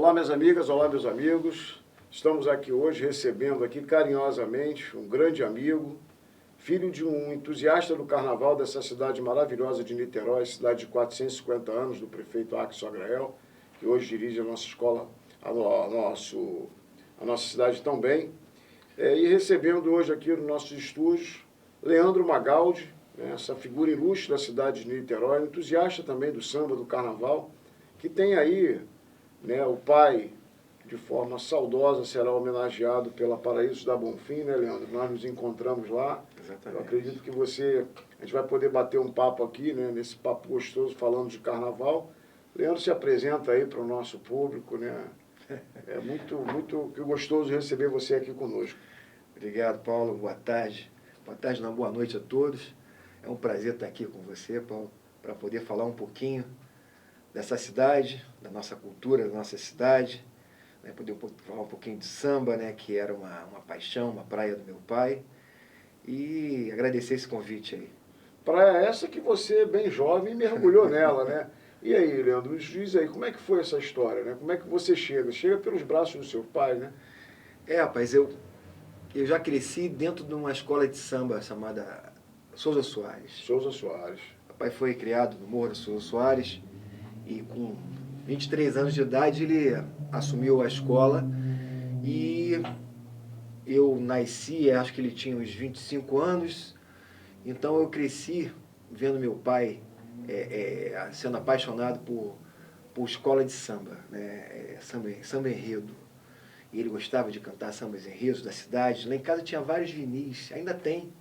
Olá, minhas amigas, olá, meus amigos. Estamos aqui hoje recebendo aqui carinhosamente um grande amigo, filho de um entusiasta do carnaval dessa cidade maravilhosa de Niterói, cidade de 450 anos, do prefeito Axel Agrael, que hoje dirige a nossa escola, a nossa cidade tão bem. E recebendo hoje aqui nos nossos estúdios, Leandro Magaldi, essa figura ilustre da cidade de Niterói, entusiasta também do samba, do carnaval, que tem aí, o pai, de forma saudosa, será homenageado pela Paraíso da Bonfim, né, Leandro? Nós nos encontramos lá. Exatamente. Eu acredito que a gente vai poder bater um papo aqui, né, nesse papo gostoso, falando de carnaval. Leandro se apresenta aí para o nosso público, né? É muito gostoso receber você aqui conosco. Obrigado, Paulo. Boa tarde. Boa tarde, não, boa noite a todos. É um prazer estar aqui com você, Paulo, para poder falar um pouquinho dessa cidade, da nossa cultura, da nossa cidade, né, poder falar um pouquinho de samba, né, que era uma paixão, uma praia do meu pai, e agradecer esse convite aí. Praia essa que você, bem jovem, mergulhou nela, né? E aí, Leandro, nos diz aí, como é que foi essa história, né? Como é que você chega? Chega pelos braços do seu pai, né? Rapaz, eu já cresci dentro de uma escola de samba chamada Souza Soares. Souza Soares. Meu pai foi criado no Morro da Souza Soares e com 23 anos de idade ele assumiu a escola e eu nasci, acho que ele tinha uns 25 anos, então eu cresci vendo meu pai sendo apaixonado por escola de samba, né? Samba enredo. E ele gostava de cantar sambas enredos da cidade. Lá em casa tinha vários vinis, ainda tem,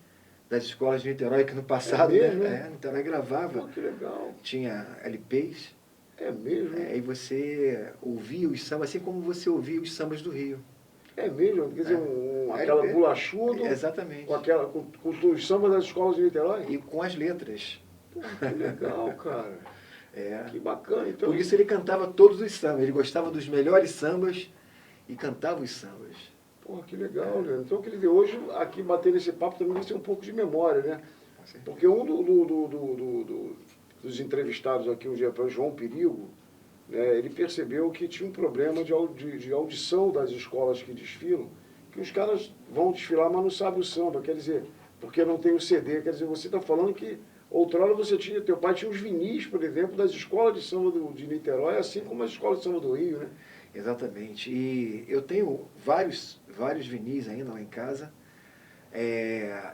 das escolas de Niterói, que no passado, mesmo, né? Niterói gravava. Pô, que legal. Tinha LPs. É mesmo? E você ouvia os sambas, assim como você ouvia os sambas do Rio. É mesmo? Quer dizer, aquela bolachudo Exatamente. com os sambas das escolas de Niterói? E com as letras. Pô, que legal, cara. Que bacana. Então, por isso ele cantava todos os sambas. Ele gostava dos melhores sambas e cantava os sambas. Pô, que legal, Leandro. Então, quer dizer, hoje, aqui batendo esse papo também vai ser um pouco de memória, né? Porque um dos entrevistados aqui um dia para o João Perigo, né, ele percebeu que tinha um problema de audição das escolas que desfilam, que os caras vão desfilar, mas não sabem o samba, quer dizer, porque não tem o CD. Quer dizer, você está falando que outrora teu pai tinha os vinis, por exemplo, das escolas de samba de Niterói, assim como as escolas de samba do Rio, né? Exatamente. E eu tenho vários vinis ainda lá em casa.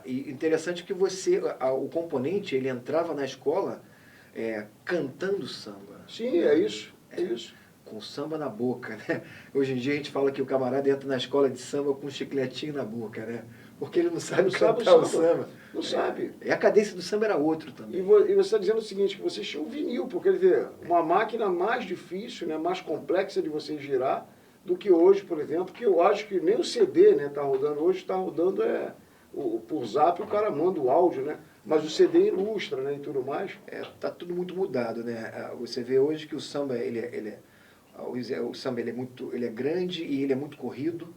E interessante que o componente, ele entrava na escola cantando samba. Sim, é isso. Com samba na boca, né? Hoje em dia a gente fala que o camarada entra na escola de samba com um chicletinho na boca, né? Porque ele não sabe cantar o samba. Não sabe. E a cadência do samba era outra também. E você está dizendo o seguinte, que vocês tinham um vinil, porque, quer dizer, uma máquina mais difícil, né, mais complexa de você girar do que hoje, por exemplo, que eu acho que nem o CD está rodando hoje, está rodando por zap, o cara manda o áudio, né? Mas o CD ilustra, né, e tudo mais. Tá tudo muito mudado, né? Você vê hoje que o samba, o samba ele é grande e ele é muito corrido,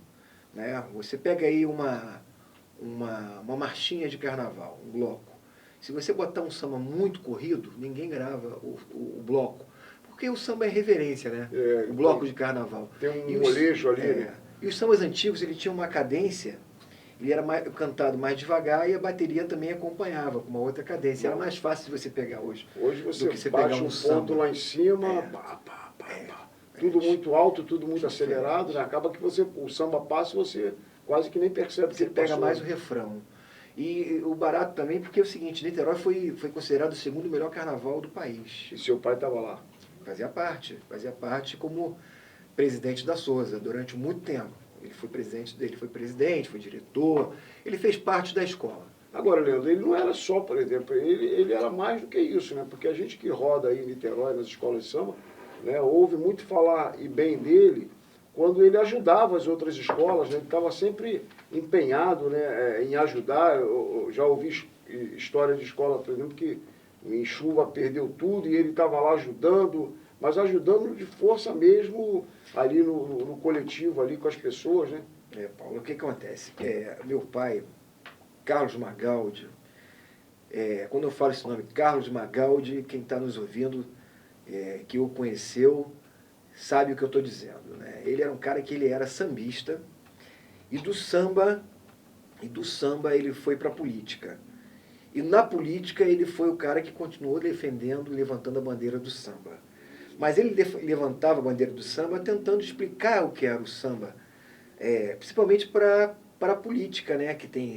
né? Você pega aí uma marchinha de carnaval, um bloco. Se você botar um samba muito corrido, ninguém grava o bloco. Porque o samba é reverência, né? O bloco de carnaval. Tem um molejo ali, né? E os sambas antigos, ele tinha uma cadência, ele era cantado mais devagar e a bateria também acompanhava com uma outra cadência. Era mais fácil de você pegar hoje. Hoje você do que você bate pegar um ponto lá em cima, tudo muito alto, tudo muito acelerado, né? Acaba que o samba passa e você quase que nem percebe que ele pega passou. mais o refrão. E o barato também, porque é o seguinte, Niterói foi considerado o segundo melhor carnaval do país. E seu pai estava lá? Fazia parte como presidente da Souza durante muito tempo. Ele foi presidente, foi diretor, ele fez parte da escola. Agora, Leandro, ele não era só, por exemplo, ele era mais do que isso, né? Porque a gente que roda aí em Niterói, nas escolas de samba, né, ouve muito falar e bem dele quando ele ajudava as outras escolas, né? Ele estava sempre empenhado, né, em ajudar. Eu já ouvi história de escola, por exemplo, que em chuva perdeu tudo e ele estava lá ajudando, mas ajudando de força mesmo ali no coletivo, ali com as pessoas, né? Paulo, o que acontece? Meu pai, Carlos Magaldi, quando eu falo esse nome, Carlos Magaldi, quem está nos ouvindo, que o conheceu, sabe o que eu estou dizendo, né? Ele era um cara que ele era sambista, e do samba ele foi para a política. E na política ele foi o cara que continuou defendendo e levantando a bandeira do samba. Mas ele levantava a bandeira do samba tentando explicar o que era o samba, principalmente para a política, né? Que tem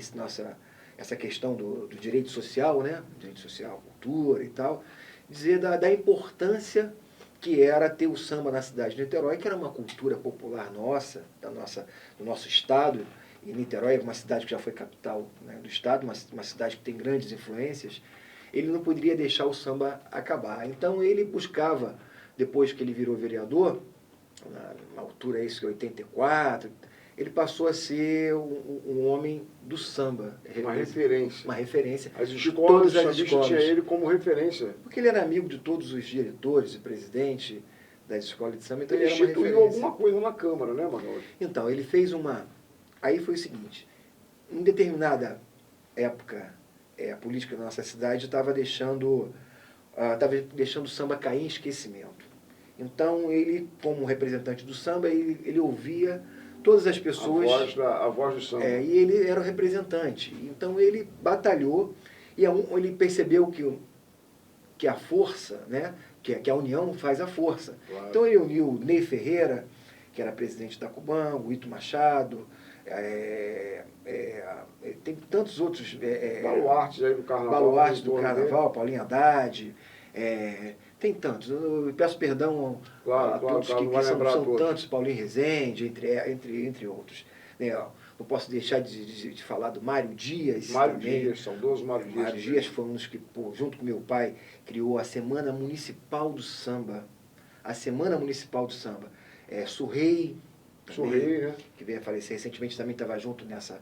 essa questão do direito social, né? Direito social, cultura e tal. Dizer da importância que era ter o samba na cidade de Niterói, que era uma cultura popular nossa, do nosso estado. E Niterói é uma cidade que já foi capital, né, do estado, uma cidade que tem grandes influências. Ele não poderia deixar o samba acabar. Então ele buscava, depois que ele virou vereador, na altura isso, 84, ele passou a ser um homem do samba. Uma referência. Uma referência. As de escolas, todas as escolas. Tinha ele como referência. Porque ele era amigo de todos os diretores e presidentes das escolas de samba, então ele era uma referência. instituiu alguma coisa na Câmara, né, Manuel? Então, ele fez uma... Aí foi o seguinte, em determinada época, a política da nossa cidade estava deixando o samba cair em esquecimento. Então, ele, como representante do samba, ele ouvia todas as pessoas... A voz do samba. E ele era o representante. Então, ele batalhou e ele percebeu que a força, né, que a união faz a força. Claro. Então, ele uniu Ney Ferreira, que era presidente da Cubango, o Ito Machado... tem tantos outros baluartes aí do carnaval, Paulinho Haddad, tem tantos. Eu peço perdão a todos que são tantos, Paulinho Rezende, entre outros. Não posso deixar de falar do Mário Dias. Saudoso Mário Dias. Mário Dias foi um dos que, junto com meu pai, criou a Semana Municipal do Samba. A Semana Municipal do Samba. Surrey, né? Que veio a falecer recentemente, também estava junto nessa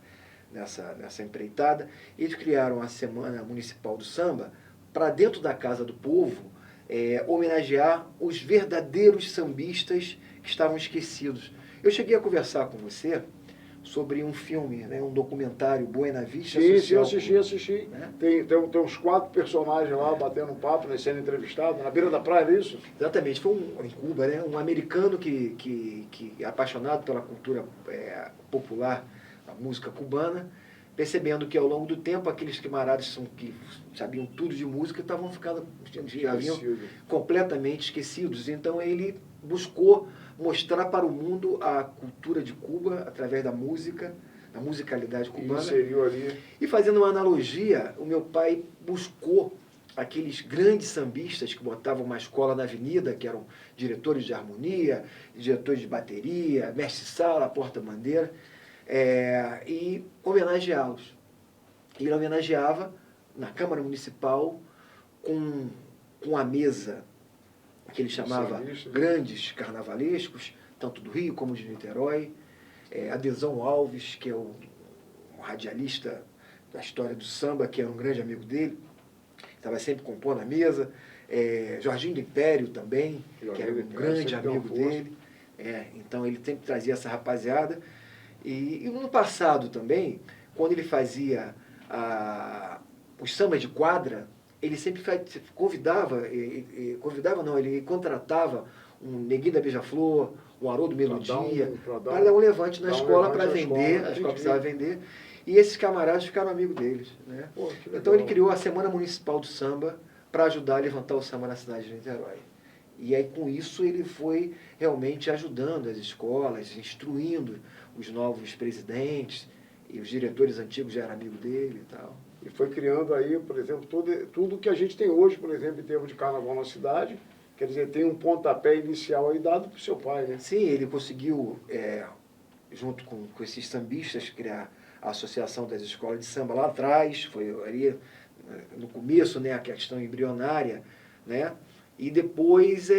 empreitada. Eles criaram a Semana Municipal do Samba para, dentro da Casa do Povo, homenagear os verdadeiros sambistas que estavam esquecidos. Eu cheguei a conversar com você sobre um filme, né, um documentário, Buena Vista Social. Sim, assisti. Né? Tem uns 4 personagens lá batendo um papo, né, sendo entrevistados, na beira da praia, é isso? Exatamente, foi em Cuba, né, um americano que é apaixonado pela cultura popular, a música cubana, percebendo que ao longo do tempo aqueles camaradas que sabiam tudo de música estavam ficando, já haviam completamente esquecidos. Então ele buscou mostrar para o mundo a cultura de Cuba através da música, da musicalidade cubana. Inseriu ali. E fazendo uma analogia, o meu pai buscou aqueles grandes sambistas que botavam uma escola na avenida, que eram diretores de harmonia, diretores de bateria, mestre-sala, porta-bandeira, e homenageá-los. Ele homenageava na Câmara Municipal com a mesa que ele chamava grandes carnavalescos, tanto do Rio como de Niterói. Adesão Alves, que é um radialista da história do samba, que era um grande amigo dele, estava sempre compondo a mesa. Jorginho do Império também, que era um grande amigo dele. Então ele sempre trazia essa rapaziada. E no passado também, quando ele fazia os sambas de quadra, ele sempre ele contratava um Neguinho da Beija-Flor, um Haroldo Melodia, para dar um levante na escola, para vender, a escola precisava vender, e esses camaradas ficaram amigos deles. Né? Então ele criou a Semana Municipal do Samba para ajudar a levantar o samba na cidade de Niterói. E aí com isso ele foi realmente ajudando as escolas, instruindo os novos presidentes, e os diretores antigos já eram amigos dele e tal. E foi criando aí, por exemplo, tudo que a gente tem hoje, por exemplo, em termos de carnaval na cidade. Quer dizer, tem um pontapé inicial aí dado para o seu pai, né? Sim, ele conseguiu, junto com esses sambistas, criar a Associação das Escolas de Samba lá atrás, foi ali no começo, né, a questão embrionária, né? E depois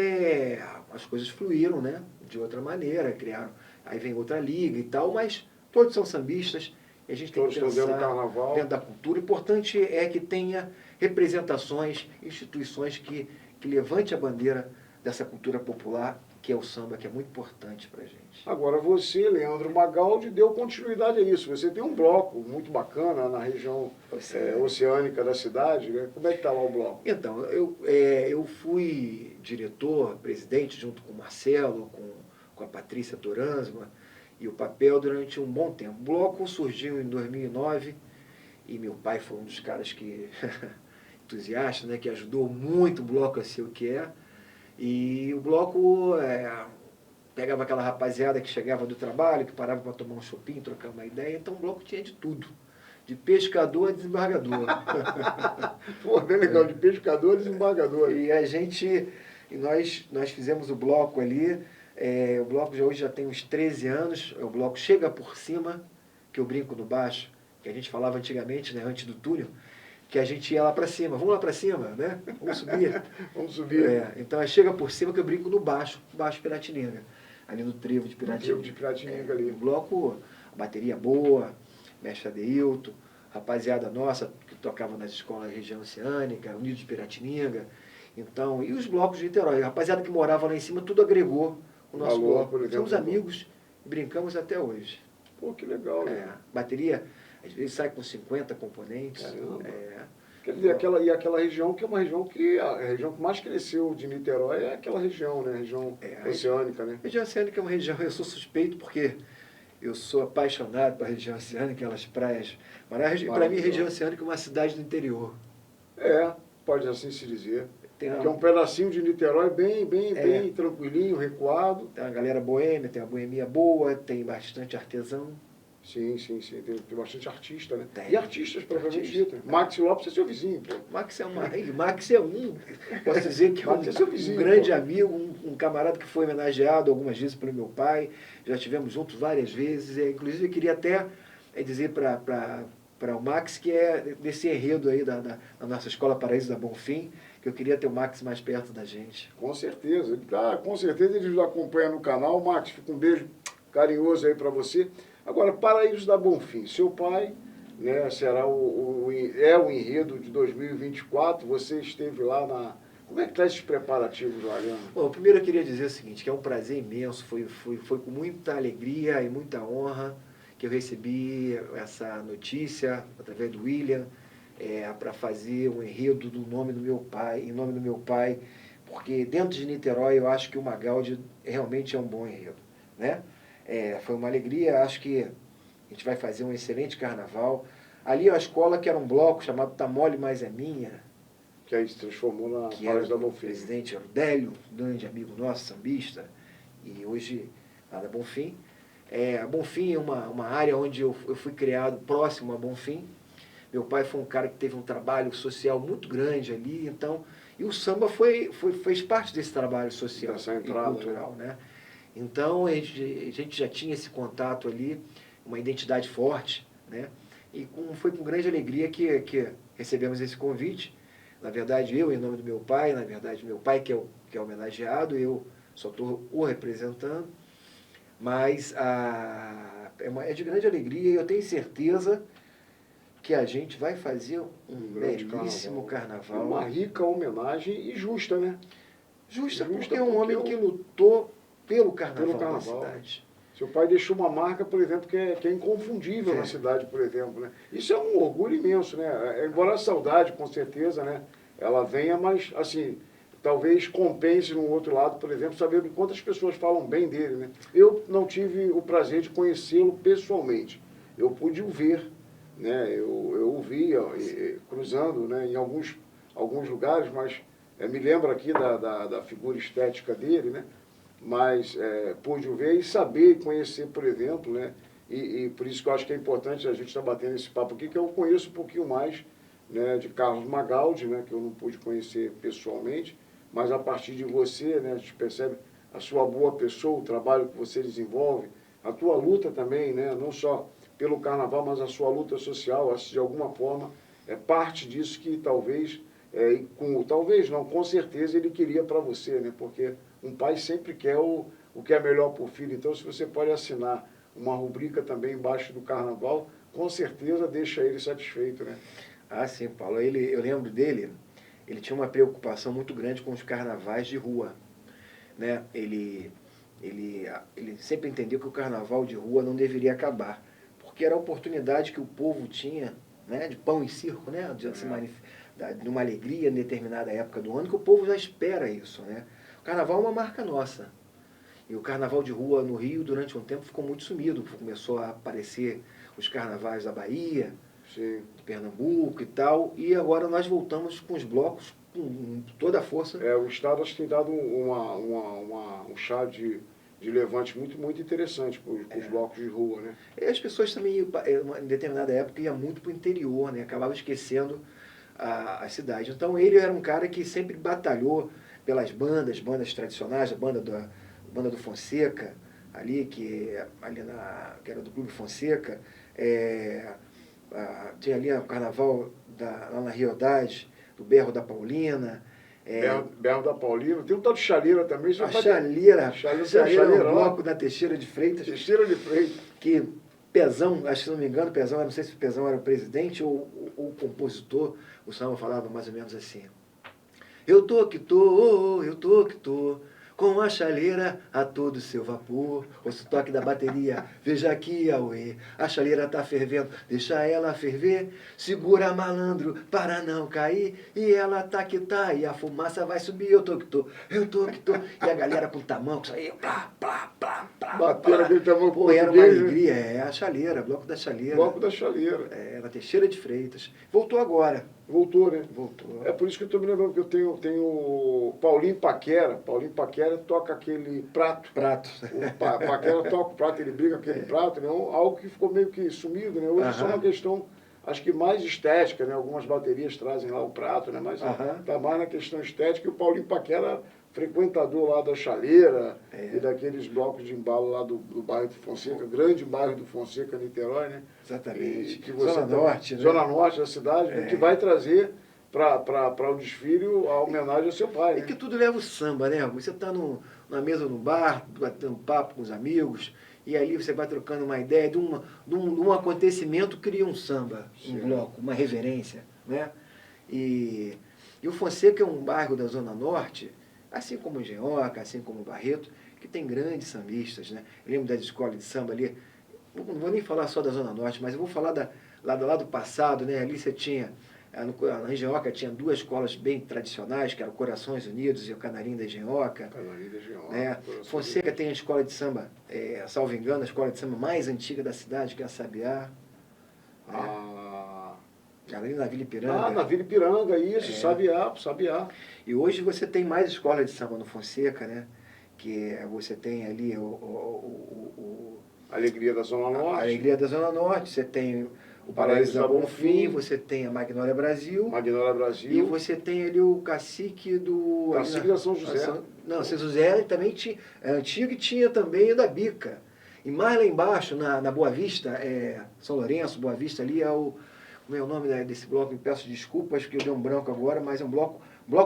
as coisas fluíram, né, de outra maneira, criaram, aí vem outra liga e tal, mas todos são sambistas. A gente tem que pensar dentro da cultura. O importante é que tenha representações, instituições que levante a bandeira dessa cultura popular, que é o samba, que é muito importante para a gente. Agora você, Leandro Magaldi, deu continuidade a isso. Você tem um bloco muito bacana na região oceânica da cidade, né? Como é que está lá o bloco? Então, eu fui diretor, presidente, junto com o Marcelo, com a Patrícia Toransma, e o Papel durante um bom tempo. O bloco surgiu em 2009 e meu pai foi um dos caras que, entusiasta, né, que ajudou muito o bloco a ser o que é. E o bloco pegava aquela rapaziada que chegava do trabalho, que parava para tomar um chopinho, trocar uma ideia, então o bloco tinha de tudo. De pescador a desembargador. Pô, bem legal, de pescador a desembargador. E nós fizemos o bloco ali, o bloco hoje já tem uns 13 anos, o bloco Chega por Cima, que eu brinco no baixo, que a gente falava antigamente, né, antes do túnel, que a gente ia lá para cima, vamos lá para cima, né? Vamos subir. Vamos subir. Então Chega por Cima, que eu brinco no baixo Piratininga, ali no trevo de Piratininga. No trevo de Piratininga ali. O bloco, bateria boa, mestre Adeilton, rapaziada nossa que tocava nas escolas da região oceânica, Unidos de Piratininga, então, e os blocos de Niterói, a rapaziada que morava lá em cima, tudo agregou o nosso bloco. Somos amigos e brincamos até hoje. Pô, que legal, né? Bateria, às vezes sai com 50 componentes. Quer dizer, aquela região que é uma região que a região que mais cresceu de Niterói é aquela região, né? A região oceânica, né? A região oceânica é uma região, eu sou suspeito porque eu sou apaixonado pela região oceânica, aquelas praias. Mas para mim, a região oceânica é uma cidade do interior. Pode assim se dizer. Que é um pedacinho de Niterói bem tranquilinho, recuado. Tem uma galera boêmia, tem uma boemia boa, tem bastante artesão. Sim. Tem bastante artista, né? Tem. E artistas, provavelmente dito. Max Lopes é seu vizinho, pô. Max é posso dizer que é um grande amigo, um camarada que foi homenageado algumas vezes pelo meu pai. Já estivemos juntos várias vezes. Inclusive, eu queria até dizer para o Max que é desse enredo aí da nossa Escola Paraíso da Bonfim, que eu queria ter o Max mais perto da gente. Com certeza. Com certeza ele nos acompanha no canal. Max, fica um beijo carinhoso aí para você. Agora, Paraíso da Bonfim, seu pai, né, será o enredo de 2024, você esteve lá na... Como é que está esses preparativos lá, Leandro? Bom, primeiro eu queria dizer o seguinte, que é um prazer imenso, foi com muita alegria e muita honra que eu recebi essa notícia, através do William, para fazer um enredo do nome do meu pai, em nome do meu pai, porque dentro de Niterói eu acho que o Magaldi realmente é um bom enredo, né? Foi uma alegria, acho que a gente vai fazer um excelente carnaval. Ali a escola que era um bloco chamado Tá Mole Mas É Minha. Que aí se transformou na Paraíso da Bonfim. O presidente Ordélio, grande amigo nosso, sambista, e hoje lá da Bonfim. A Bonfim é uma área onde eu fui criado próximo a Bonfim. Meu pai foi um cara que teve um trabalho social muito grande ali, então, e o samba fez parte desse trabalho social e cultural, né? Então, a gente já tinha esse contato ali, uma identidade forte, né? E foi com grande alegria que recebemos esse convite. Na verdade, eu, em nome do meu pai, na verdade, meu pai que é homenageado, eu só estou o representando, mas é de grande alegria e eu tenho certeza que a gente vai fazer um belíssimo carnaval. Uma rica homenagem e justa, né? Justa porque é um homem que lutou pelo carnaval da cidade. Seu pai deixou uma marca, por exemplo, que é inconfundível na cidade, por exemplo, né? Isso é um orgulho imenso, né? Embora a saudade, com certeza, né, ela venha, mas, assim, talvez compense no outro lado, por exemplo, saber de quantas pessoas falam bem dele, né? Eu não tive o prazer de conhecê-lo pessoalmente. Eu pude o ver, né? Eu o vi cruzando, né, em alguns lugares, mas me lembro aqui da figura estética dele, né? Mas pude ver e saber e conhecer, por exemplo, né? E por isso que eu acho que é importante a gente estar batendo esse papo aqui, que eu conheço um pouquinho mais, né, de Carlos Magaldi, né, que eu não pude conhecer pessoalmente, mas a partir de você, né, a gente percebe a sua boa pessoa, o trabalho que você desenvolve, a tua luta também, né, não só pelo carnaval, mas a sua luta social, acho que de alguma forma é parte disso que talvez, talvez não, com certeza ele queria para você, né, porque um pai sempre quer o que é melhor para o filho. Então, se você pode assinar uma rubrica também embaixo do carnaval, com certeza deixa ele satisfeito, né? Ah, sim, Paulo. Eu lembro dele, ele tinha uma preocupação muito grande com os carnavais de rua. né, ele sempre entendeu que o carnaval de rua não deveria acabar, porque era a oportunidade que o povo tinha, né, de pão e circo, né, de uma alegria em determinada época do ano, que o povo já espera isso, né. O carnaval é uma marca nossa. E o carnaval de rua no Rio, durante um tempo, ficou muito sumido. Começou a aparecer os carnavais da Bahia, Sim. de Pernambuco e tal. E agora nós voltamos com os blocos com toda a força. O Estado acho que tem dado um chá de levante muito interessante para os blocos de rua, né? E as pessoas também, em determinada época, iam muito para o interior, né? Acabavam esquecendo a cidade. Então ele era um cara que sempre batalhou pelas bandas tradicionais, a banda do Fonseca, ali, que era do Clube Fonseca, tinha ali o carnaval lá na Riodade, do Berro da Paulina. Berro da Paulina, tem um tal de Chaleira também. A Chaleira é um bloco da Teixeira de Freitas. Teixeira de Freitas. Que Pezão, acho que se não me engano, Pezão, não sei se o Pezão era o presidente ou o compositor, o samba falava mais ou menos assim. Eu tô que tô, com a chaleira a todo seu vapor. Ouço o toque da bateria, veja aqui, Auê. A chaleira tá fervendo, deixa ela ferver. Segura, malandro, para não cair. E ela tá que tá, e a fumaça vai subir. Eu tô que tô. E a galera com tamanco, isso aí, plá, plá, plá, plá. Batendo aquele tamanco. Pô, era uma alegria, a chaleira, bloco da chaleira. Bloco da Chaleira. Na Teixeira de Freitas. Voltou agora. Voltou, né? Voltou. É por isso que eu estou me lembrando, que eu tenho o Paulinho Paquera. Paulinho Paquera toca aquele prato. O Paquera toca o prato, ele briga aquele prato, né? Algo que ficou meio que sumido, né? Hoje é só uma questão, acho que mais estética, né? Algumas baterias trazem lá o prato, né? Mas tá mais na questão estética. E o Paulinho Paquera, frequentador lá da Chaleira e daqueles blocos de embalo lá do bairro do Fonseca, grande bairro do Fonseca, Niterói, né? Exatamente. Que você Zona Norte, né? Zona Norte da cidade, que vai trazer para o desfile a homenagem ao seu pai. É que tudo leva o samba, né? Você está na mesa no bar, batendo papo com os amigos, e ali você vai trocando uma ideia de um acontecimento, cria um samba, um bloco, uma reverência, né? E o Fonseca é um bairro da Zona Norte, assim como o Engenhoca, assim como o Barreto, que tem grandes sambistas, né? Eu lembro das escolas de samba ali, não vou nem falar só da Zona Norte, mas eu vou falar lá do passado, né? Ali você tinha, na Engenhoca tinha duas escolas bem tradicionais, que eram o Corações Unidos e o Canarim da Engenhoca. Né? Fonseca tem a escola de samba, salvo engano, a escola de samba mais antiga da cidade, que é a Sabiá. Ali na Vila Ipiranga. Na Vila Ipiranga, isso, Sabiá. E hoje você tem mais escola de samba no Fonseca, né? Que você tem ali Alegria da Zona Norte. A Alegria da Zona Norte, você tem o Paraíso da Bonfim, você tem a Magnólia Brasil. E você tem ali o Cacique do... Cacique da São José. São José também tinha, é antigo, e tinha também o da Bica. E mais lá embaixo, na Boa Vista, São Lourenço, Boa Vista ali, como é o nome desse bloco? Me peço desculpas, porque eu dei um branco agora, mas é um bloco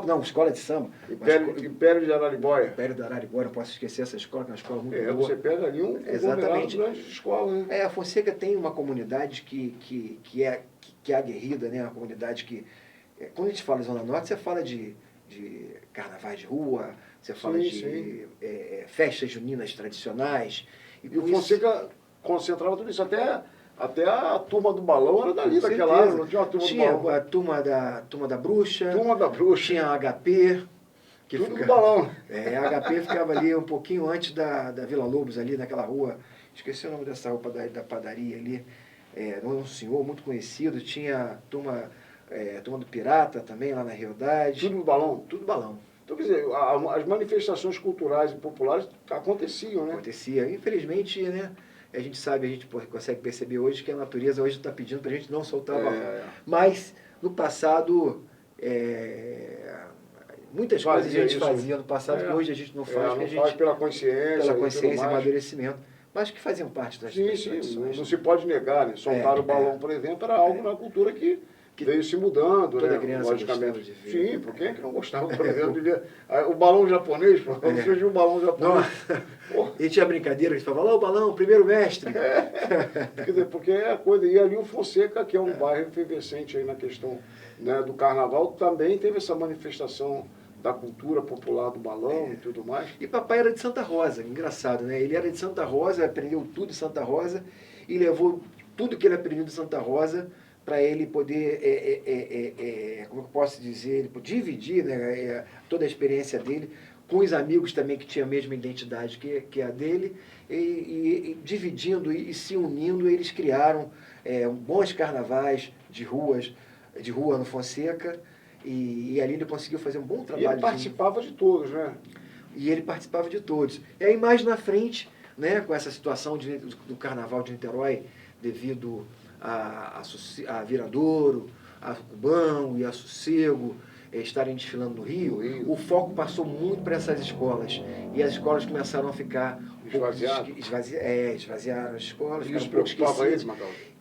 não, escola de samba. Império de Araribóia. Império de Araribóia, não posso esquecer essa escola, que é uma escola muito boa. Você pega ali um Exatamente. grande de escola, né? A Fonseca tem uma comunidade que é aguerrida, né? Uma comunidade que... Quando a gente fala de Zona Norte, você fala de carnavais de rua, você fala de festas juninas tradicionais. E o Fonseca concentrava tudo isso, até a turma do balão era dali, daquela área, não tinha uma turma do balão. Tinha a turma da bruxa. Tinha a HP. Tudo do balão. A HP ficava ali um pouquinho antes da Vila Lobos, ali naquela rua. Esqueci o nome dessa rua da padaria ali. Um senhor muito conhecido. Tinha a turma do Pirata também, lá na Riodade. Tudo do balão? Tudo balão. Então, quer dizer, as manifestações culturais e populares aconteciam, né? Acontecia. Infelizmente, né? A gente sabe, a gente consegue perceber hoje que a natureza hoje está pedindo para a gente não soltar balão. Mas, no passado, muitas coisas a gente fazia no passado que hoje a gente não faz. Não faz pela consciência e amadurecimento. Mas que faziam parte das tradições. Não se pode negar, né? Soltar o balão, por exemplo, era algo na cultura que veio se mudando, toda né? Criança logicamente. De ver. Sim, por quem é que não gostava, por exemplo, o balão japonês, quando surgiu o balão japonês. E tinha brincadeira, a gente falava, lá o balão, primeiro mestre. Quer dizer, porque é a coisa. E ali o Fonseca, que é um bairro efervescente aí na questão, né, do carnaval, também teve essa manifestação da cultura popular do balão e tudo mais. E papai era de Santa Rosa, engraçado, né? Ele era de Santa Rosa, aprendeu tudo de Santa Rosa e levou tudo que ele aprendeu de Santa Rosa para ele poder, como eu posso dizer, dividir, né, toda a experiência dele com os amigos também que tinham a mesma identidade que a dele, e dividindo e se unindo, eles criaram bons carnavais de rua no Fonseca, e ali ele conseguiu fazer um bom E trabalho. ele participava de todos, né? E ele participava de todos. E aí mais na frente, né, com essa situação do Carnaval de Niterói, devido a Viradouro, a Cubão e a Sossego estarem desfilando no Rio, o foco passou muito para essas escolas. E as escolas começaram a ficar esvaziaram as escolas. Isso preocupava ele, Magalhães?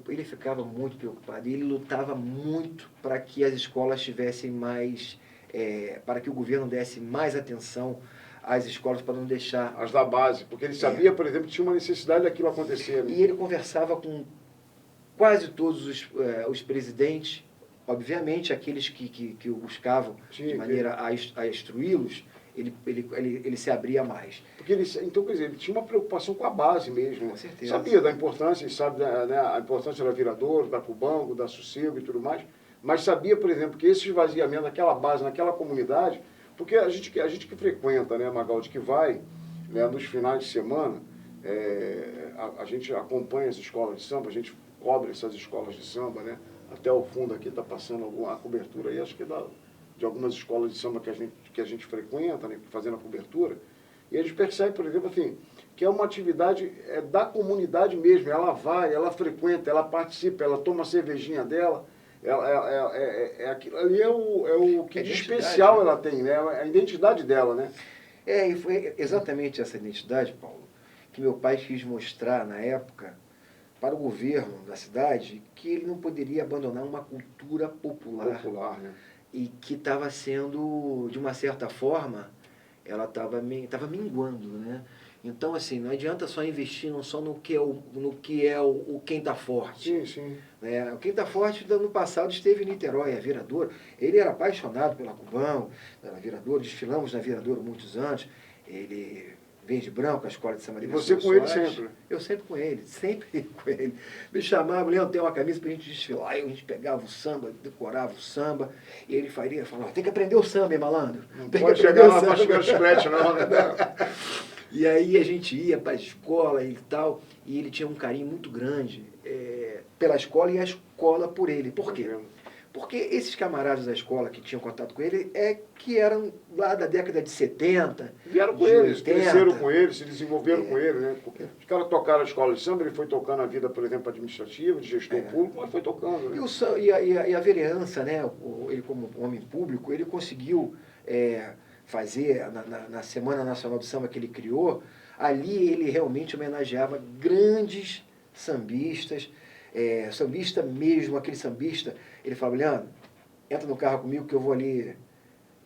Ele ficava muito preocupado e ele lutava muito para que as escolas tivessem mais, para que o governo desse mais atenção às escolas para não deixar... As da base, porque ele sabia, por exemplo, que tinha uma necessidade daquilo acontecer. Né? E ele conversava com quase todos os presidentes, obviamente aqueles que o buscavam de maneira a instruí-los, ele se abria mais. Porque então, quer dizer, ele tinha uma preocupação com a base mesmo. Com certeza. Sabia da importância, e sabe a importância da Viradouro, da Cubango, da Sossego e tudo mais, mas sabia, por exemplo, que esse esvaziamento daquela base, naquela comunidade, porque a gente que frequenta, né, Magaldi, que vai, né, nos finais de semana, a gente acompanha as escolas de samba, a gente cobre essas escolas de samba, né? Até o fundo aqui está passando alguma cobertura aí, acho que de algumas escolas de samba que a gente frequenta, né, fazendo a cobertura, e a gente percebe, por exemplo, assim, que é uma atividade da comunidade mesmo, ela vai, ela frequenta, ela participa, ela toma a cervejinha dela, aquilo ali é o que de especial, né? Ela tem, né? A identidade dela, né? E foi exatamente essa identidade, Paulo, que meu pai quis mostrar na época para o governo da cidade que ele não poderia abandonar uma cultura popular, né? E que estava sendo, de uma certa forma, ela estava minguando, né? Então, assim, não adianta só investir só no que é o quem está forte. Sim, sim. Né? O quem está forte, no ano passado, esteve em Niterói, a Viradouro. Ele era apaixonado pela Cubão, pela Viradouro, desfilamos na Viradouro muitos anos. Ele veio de branco, a escola de samba de você com ele sempre? Eu sempre com ele. Me chamava, Leandro, tem uma camisa pra gente desfilar. Aí a gente pegava o samba, decorava o samba, e ele falava, tem que aprender o samba, hein, malandro? Não pode chegar lá para chegar chiclete, não, né? E aí a gente ia para a escola e tal, e ele tinha um carinho muito grande pela escola e a escola por ele. Por quê? Porque esses camaradas da escola que tinham contato com ele que eram lá da década de 70. Vieram com eles, cresceram com eles, se desenvolveram com ele, né? Os caras tocaram a escola de samba, ele foi tocando a vida, por exemplo, administrativa, de gestor público, mas foi tocando. Né? E a vereança, né? Ele como homem público, ele conseguiu fazer, na Semana Nacional do Samba que ele criou, ali ele realmente homenageava grandes sambistas, sambista mesmo, aquele sambista. Ele falava, Leandro, entra no carro comigo que eu vou ali.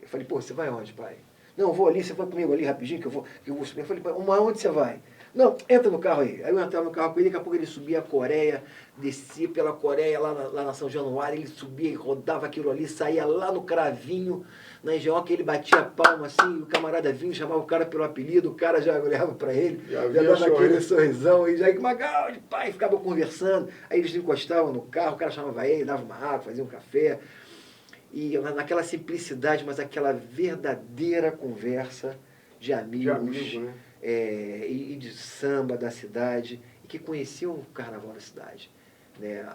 Eu falei, pô, você vai onde, pai? Não, eu vou ali, você vai comigo ali rapidinho que eu vou subir. Eu falei, pai, onde você vai? Não, entra no carro aí. Aí eu entrava no carro com ele, daqui a pouco ele subia a Coreia, descia pela Coreia, lá na São Januário, ele subia e rodava aquilo ali, saía lá no Cravinho, na Engenhoca, ele batia a palma assim, o camarada vinha, chamava o cara pelo apelido, o cara já olhava para ele, já dava aquele sorrisão, e já ia, Magalhães, pai, ficava conversando, aí eles encostavam no carro, o cara chamava ele, dava uma água, fazia um café, e naquela simplicidade, mas aquela verdadeira conversa de amigos, né? E de samba da cidade, e que conheciam o carnaval da cidade. Né?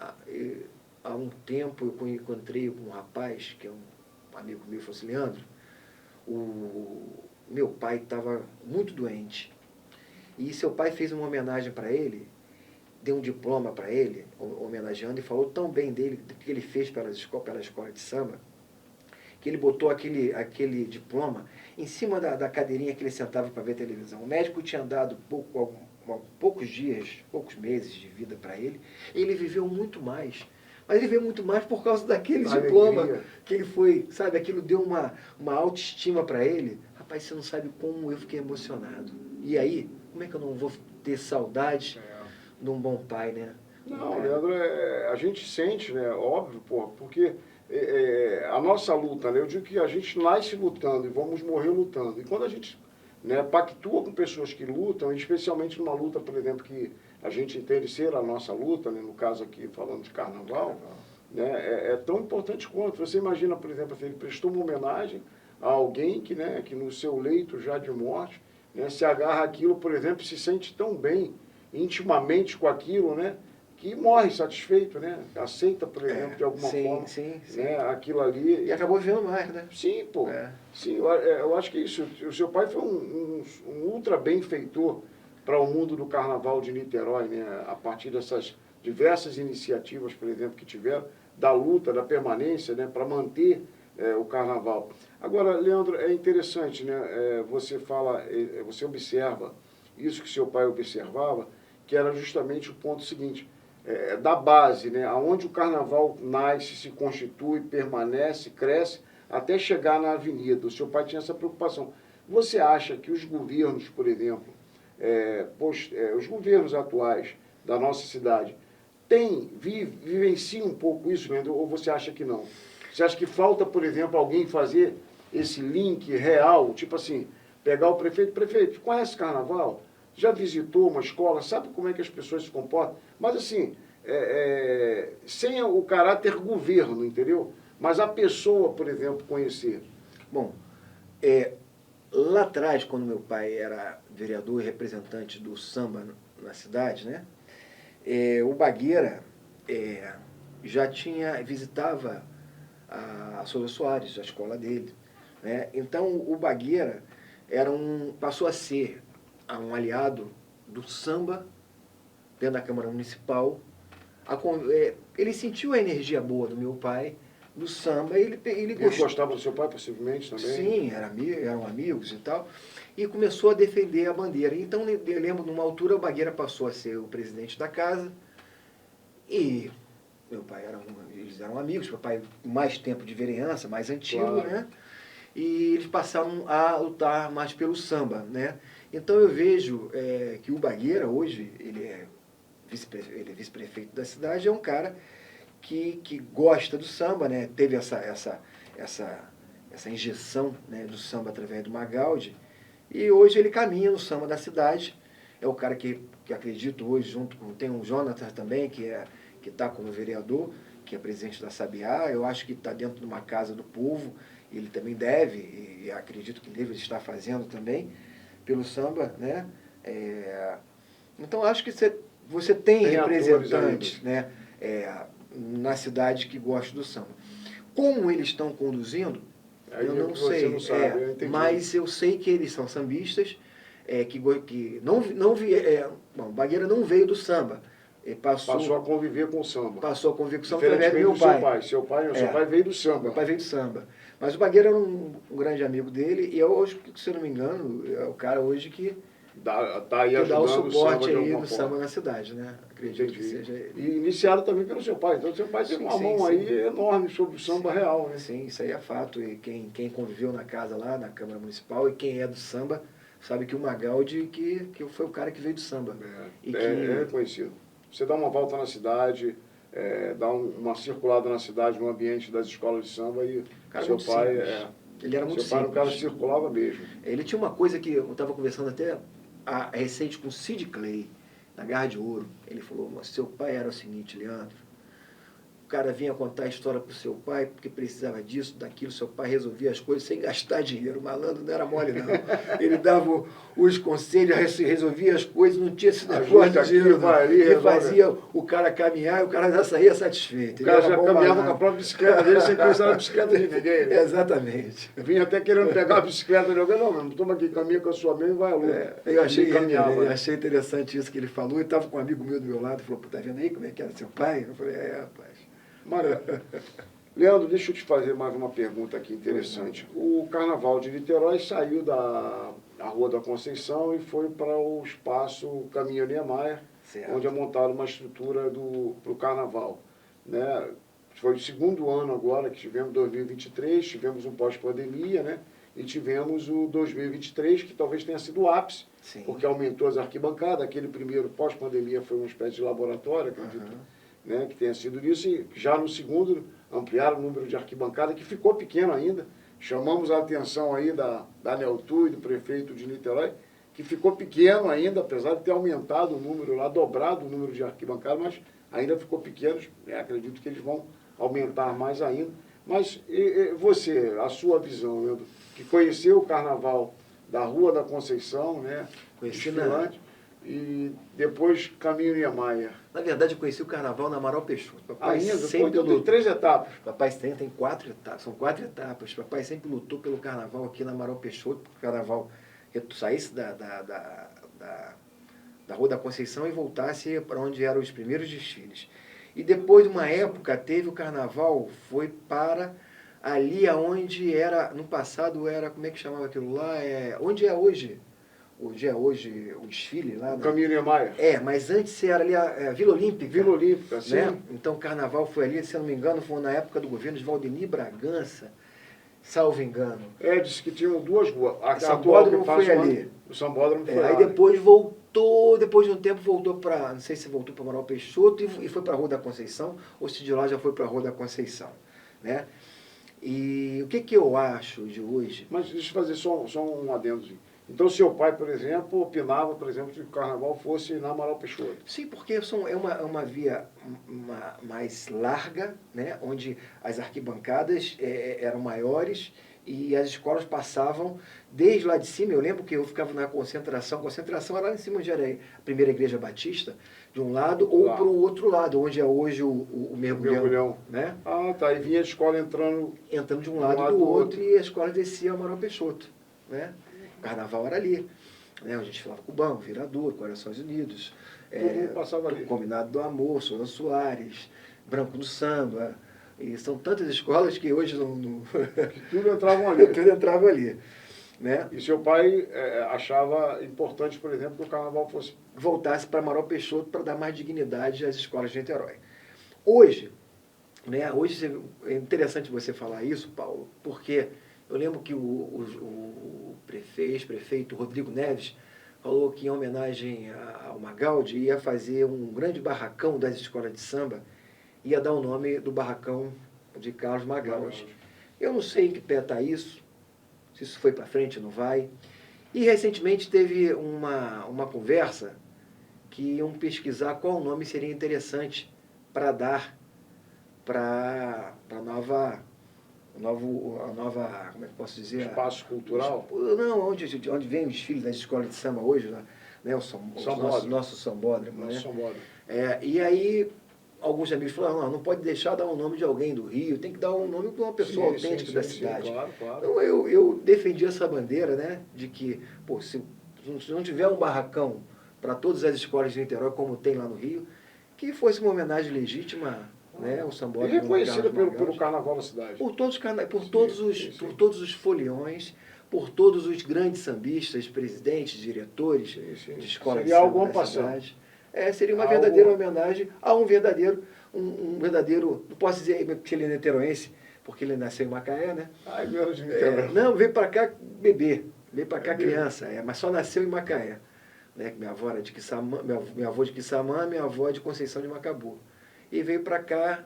Há um tempo eu encontrei com um rapaz, que é um amigo meu, falou assim, Leandro, o meu pai estava muito doente, e seu pai fez uma homenagem para ele, deu um diploma para ele, homenageando, e falou tão bem dele, do que ele fez pela escola de samba, que ele botou aquele diploma em cima da cadeirinha que ele sentava para ver televisão. O médico tinha dado poucos dias, poucos meses de vida para ele, e ele viveu muito mais. Mas ele veio muito mais por causa daquele diploma que ele foi, sabe, aquilo deu uma autoestima para ele. Rapaz, você não sabe como eu fiquei emocionado. E aí, como é que eu não vou ter saudade de um bom pai, né? Não, Leandro, a gente sente, né, óbvio, porque a nossa luta, né? Eu digo que a gente nasce lutando e vamos morrer lutando. E quando a gente, né, pactua com pessoas que lutam, especialmente numa luta, por exemplo, que a gente entende ser a nossa luta, né, no caso aqui falando de carnaval, né, é tão importante quanto. Você imagina, por exemplo, ele prestou uma homenagem a alguém que, né, que no seu leito já de morte, né, se agarra aquilo, por exemplo, se sente tão bem, intimamente com aquilo, né, que morre satisfeito, né, aceita, por exemplo, de alguma forma, sim. né, aquilo ali. E acabou vivendo mais, né? Sim, pô. Sim, eu acho que isso. O seu pai foi um ultra benfeitor para o mundo do carnaval de Niterói, né? A partir dessas diversas iniciativas, por exemplo, que tiveram, da luta, da permanência, né? Para manter o carnaval. Agora, Leandro, é interessante, né? Você fala, você observa isso que seu pai observava, que era justamente o ponto seguinte. Da base, né, aonde o carnaval nasce, se constitui, permanece, cresce, até chegar na avenida. O seu pai tinha essa preocupação. Você acha que os governos, por exemplo, os governos atuais da nossa cidade, vivenciam um pouco isso, Leandro, ou você acha que não? Você acha que falta, por exemplo, alguém fazer esse link real, tipo assim, pegar o prefeito, conhece carnaval? Já visitou uma escola, sabe como é que as pessoas se comportam? Mas assim, sem o caráter governo, entendeu? Mas a pessoa, por exemplo, conhecer. Bom, lá atrás, quando meu pai era vereador e representante do samba na cidade, né? O Bagueira já visitava a Souza Soares, a escola dele, né? Então o Bagueira passou a ser um aliado do samba dentro da Câmara Municipal. Ele sentiu a energia boa do meu pai, do samba, ele gostava do seu pai, possivelmente, também? Sim, eram amigos e tal, e começou a defender a bandeira. Então, eu lembro, numa altura, o Bagueira passou a ser o presidente da casa, e meu pai eles eram amigos, meu pai mais tempo de vereança, mais antigo, claro, né? E eles passaram a lutar mais pelo samba, né? Então eu vejo que o Bagueira hoje, ele é vice-prefeito da cidade, é um cara que gosta do samba, né? Teve essa injeção, né, do samba através do Magaldi, e hoje ele caminha no samba da cidade. É o cara que acredito hoje, tem um Jonathan também, que está como vereador, que é presidente da Sabiá. Eu acho que está dentro de uma casa do povo, ele também deve, e acredito que deve estar fazendo também, pelo samba, né? Então acho que você tem representantes, né, na cidade que gostam do samba. Como eles estão conduzindo, eu não sei, não sabe, mas eu sei que eles são sambistas, bom, Bagueira não veio do samba, passou a conviver com o samba. Passou a conviver com o samba através do meu pai. Seu pai veio do samba. Meu pai veio do samba. Mas o Bagueira era um grande amigo dele, e eu hoje, se eu não me engano, é o cara hoje que dá o suporte aí no samba na cidade, né? Acredito que seja ele. E iniciado também pelo seu pai. Então, seu pai tem uma mão aí enorme sobre o samba real, né? Sim, isso aí é fato. E quem conviveu na casa lá, na Câmara Municipal, e quem é do samba, sabe que o Magaldi que foi o cara que veio do samba. É reconhecido. Você dá uma volta na cidade, dá uma circulada na cidade, no ambiente das escolas de samba, e seu pai... Ele era muito simples. Seu pai era um cara que circulava mesmo. Ele tinha uma coisa que eu estava conversando até recente com o Sid Clay, na Garra de Ouro. Ele falou, mas seu pai era o seguinte, Leandro, o cara vinha contar a história para o seu pai, porque precisava disso, daquilo, seu pai resolvia as coisas sem gastar dinheiro. O malandro não era mole, não. Ele dava os conselhos, resolvia as coisas, não tinha esse negócio de dinheiro. Ele fazia o cara caminhar e o cara já saía satisfeito. O cara já caminhava com a própria bicicleta dele, sem precisar da bicicleta de ninguém. Né? Exatamente. Vinha até querendo pegar a bicicleta de alguém, não, mano, toma aqui, caminha com a sua mãe e vai à luta. Eu achei interessante isso que ele falou. Ele estava com um amigo meu do meu lado, falou, tá vendo aí como é que era seu pai? Eu falei, rapaz. Leandro, deixa eu te fazer mais uma pergunta aqui interessante. O Carnaval de Niterói saiu da Rua da Conceição e foi para o espaço Caminho Niemeyer, onde é montada uma estrutura para o Carnaval. Né? Foi o segundo ano agora que tivemos, 2023, tivemos um pós-pandemia, né? E tivemos o 2023, que talvez tenha sido o ápice, porque aumentou as arquibancadas. Aquele primeiro pós-pandemia foi uma espécie de laboratório, acredito né, que tenha sido isso, e já no segundo ampliaram o número de arquibancada, que ficou pequeno ainda. Chamamos a atenção aí da Neltu e do prefeito de Niterói, que ficou pequeno ainda, apesar de ter aumentado o número lá, dobrado o número de arquibancadas, mas ainda ficou pequeno. Acredito que eles vão aumentar mais ainda. Mas você, a sua visão, Leandro, que conheceu o carnaval da Rua da Conceição, né? Conheci e depois Caminho Niemeyer. Na verdade, eu conheci o carnaval na Amaral Peixoto. Papai Sempre tem 3 etapas. Papai tem 4 etapas, são 4 etapas. Papai sempre lutou pelo carnaval aqui na Amaral Peixoto, porque o carnaval saísse da Rua da Conceição e voltasse para onde eram os primeiros desfiles. E depois de uma época, teve o carnaval, foi para ali aonde era, no passado era, como é que chamava aquilo lá? Onde é hoje? Onde é hoje o desfile lá? O Caminho Niemeyer. Mas antes era ali a Vila Olímpica. Vila Olímpica, sim. Né? Então o carnaval foi ali, se eu não me engano, foi na época do governo de Valdemir Bragança, salvo engano. Disse que tinham 2 ruas. O Sambódromo foi ali. O Sambódromo foi lá. Aí depois voltou, depois de um tempo voltou para, não sei se voltou para Amaral Peixoto e foi para a Rua da Conceição, ou se de lá já foi para a Rua da Conceição. Né? E o que eu acho de hoje? Mas deixa eu fazer só um adendozinho. Então, seu pai, por exemplo, opinava, por exemplo, que o carnaval fosse na Amaral Peixoto. Sim, porque é uma via mais larga, né, onde as arquibancadas eram maiores e as escolas passavam desde lá de cima. Eu lembro que eu ficava na concentração. A concentração era lá em cima, onde era a primeira igreja batista, de um lado, ou para o outro lado, onde é hoje o mergulhão. Né? Ah, tá. E vinha a escola entrando de um lado e do outro, e a escola descia Amaral Peixoto. Né? O carnaval era ali, né? A gente falava Cubão, Virador, Corações Unidos, passava ali. Combinado do Amor, Souza Soares, Branco do Samba, e são tantas escolas que hoje não... que tudo entravam ali. Tudo entrava ali. Né? E seu pai achava importante, por exemplo, que o carnaval voltasse para Amaral Peixoto para dar mais dignidade às escolas de Niterói. Hoje, né, hoje é interessante você falar isso, Paulo, porque eu lembro que o ex-prefeito Rodrigo Neves falou que, em homenagem ao Magaldi, ia fazer um grande barracão das escolas de samba, ia dar o nome do barracão de Carlos Magaldi. Eu não sei em que pé está isso, se isso foi para frente ou não vai. E, recentemente, teve uma conversa que iam pesquisar qual nome seria interessante para dar para a nova, como é que posso dizer? Espaço cultural? Não, onde vem os desfiles das escolas de samba hoje, né? Nosso Sambódromo. Né? E aí, alguns amigos falaram, não pode deixar dar um nome de alguém do Rio, tem que dar um nome de uma pessoa autêntica da cidade. Claro. Então eu defendi essa bandeira, né? De que, se não tiver um barracão para todas as escolas de Niterói, como tem lá no Rio, que fosse uma homenagem legítima, né, o Sambódromo. E reconhecido pelo carnaval da cidade. Por todos os foliões, por todos os grandes sambistas, presidentes, diretores de escolas de samba da cidade. Seria uma verdadeira homenagem a um verdadeiro, não posso dizer que ele é niteroense, porque ele nasceu em Macaé, né? Não, veio para cá bebê, veio para cá criança, mas só nasceu em Macaé. Né? Minha avó era de Quissamã, meu avô de Quissamã, minha avó de Conceição de Macabu. E veio para cá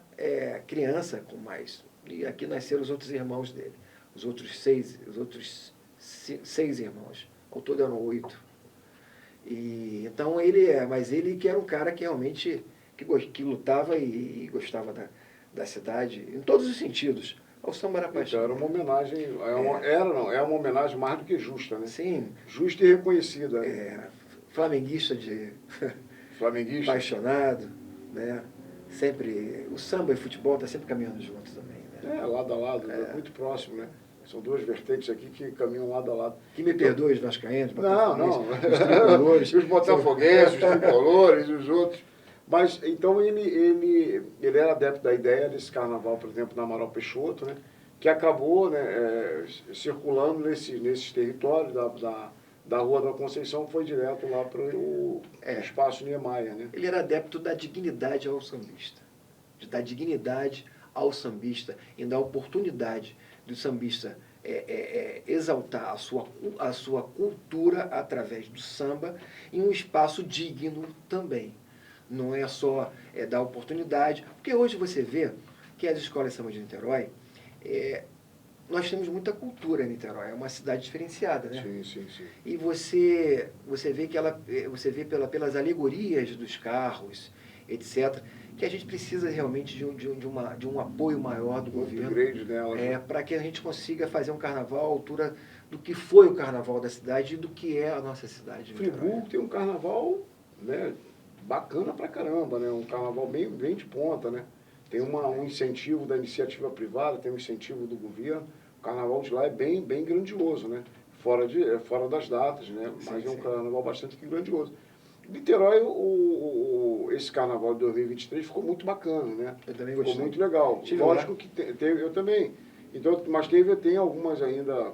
criança com mais. E aqui nasceram os outros irmãos dele. Os outros seis irmãos. Ao todo eram 8. E, então mas ele que era um cara que realmente que lutava e gostava da cidade, em todos os sentidos. Ao samba era paixão. Então era uma homenagem, é uma homenagem mais do que justa, né? Sim. Justa e reconhecida. Flamenguista Flamenguista. Apaixonado, né? Sempre, o samba e o futebol estão sempre caminhando juntos também. Né? Lado a lado, muito próximo, né? São 2 vertentes aqui que caminham lado a lado. Que me perdoe os vascaínos, não. Os tricolores. Os botafoguenses, os tricolores, os outros. Mas, então, ele era adepto da ideia desse carnaval, por exemplo, na Amaral Peixoto, né? Que acabou, né, circulando nesses territórios da Rua da Conceição, foi direto lá para o Espaço Niemeyer, né? Ele era adepto da dignidade ao sambista. De dar dignidade ao sambista e dar oportunidade do sambista exaltar a sua cultura através do samba em um espaço digno também. não é só dar oportunidade. Porque hoje você vê que as escolas de samba de Niterói, nós temos muita cultura em Niterói, é uma cidade diferenciada, né? Sim, sim, sim. E você vê que você vê pelas alegorias dos carros, etc., que a gente precisa realmente de um apoio maior do governo, Upgrade dela. para que a gente consiga fazer um carnaval à altura do que foi o carnaval da cidade e do que é a nossa cidade. Friburgo tem um carnaval, né, bacana pra caramba, né? Um carnaval bem de ponta, né? Tem um incentivo da iniciativa privada, tem um incentivo do governo. O carnaval de lá é bem grandioso, né? Fora das datas, né? Mas é um carnaval bastante grandioso. Niterói, esse carnaval de 2023 ficou muito bacana, né? Eu também ficou gostei. muito legal. Lógico que teve, eu também. Então, mas tem algumas ainda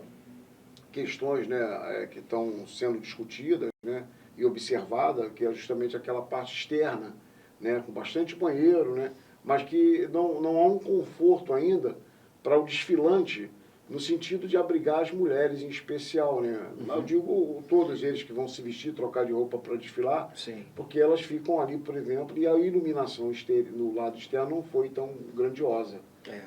questões, né, que estão sendo discutidas, né, e observadas, que é justamente aquela parte externa, né, com bastante banheiro, né, mas que não há um conforto ainda para o desfilante, no sentido de abrigar as mulheres em especial, né? Eu digo todos eles que vão se vestir, trocar de roupa para desfilar, Sim. porque elas ficam ali, por exemplo, e a iluminação no lado externo não foi tão grandiosa,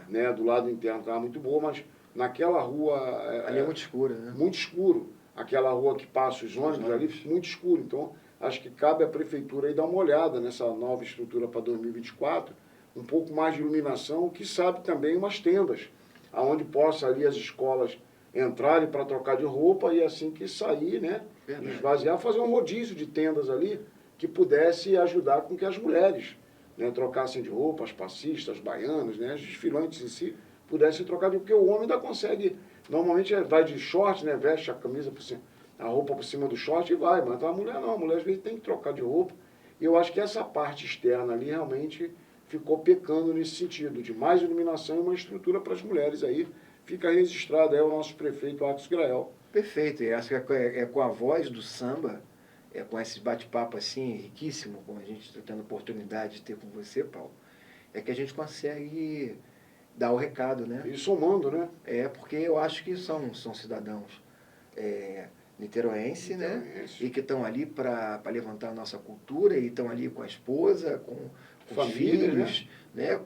né? Do lado interno estava muito boa, mas naquela rua... ali é muito escuro, né? Muito escuro. Aquela rua que passa os ônibus ali, muito escuro. Então, acho que cabe à prefeitura aí dar uma olhada nessa nova estrutura para 2024, um pouco mais de iluminação, que sabe também umas tendas, aonde possa ali as escolas entrarem para trocar de roupa e assim que sair, né, esvaziar, fazer um rodízio de tendas ali que pudesse ajudar com que as mulheres, né, trocassem de roupa, as passistas, as baianas, né, os desfilantes em si, pudessem trocar de roupa, porque o homem ainda consegue, normalmente vai de short, né, veste a camisa por cima, a roupa por cima do short e vai, mas a mulher não, a mulher às vezes tem que trocar de roupa, e eu acho que essa parte externa ali realmente ficou pecando nesse sentido, de mais iluminação e uma estrutura para as mulheres aí. Fica registrado aí o nosso prefeito Atos Grael. Perfeito, e acho que é com a voz do samba, com esse bate-papo assim, riquíssimo, como a gente está tendo a oportunidade de ter com você, Paulo, é que a gente consegue dar o recado, né? E somando, né? Porque eu acho que são cidadãos niteroenses, né? E que estão ali para levantar a nossa cultura, e estão ali com a esposa, com família, os filhos, né?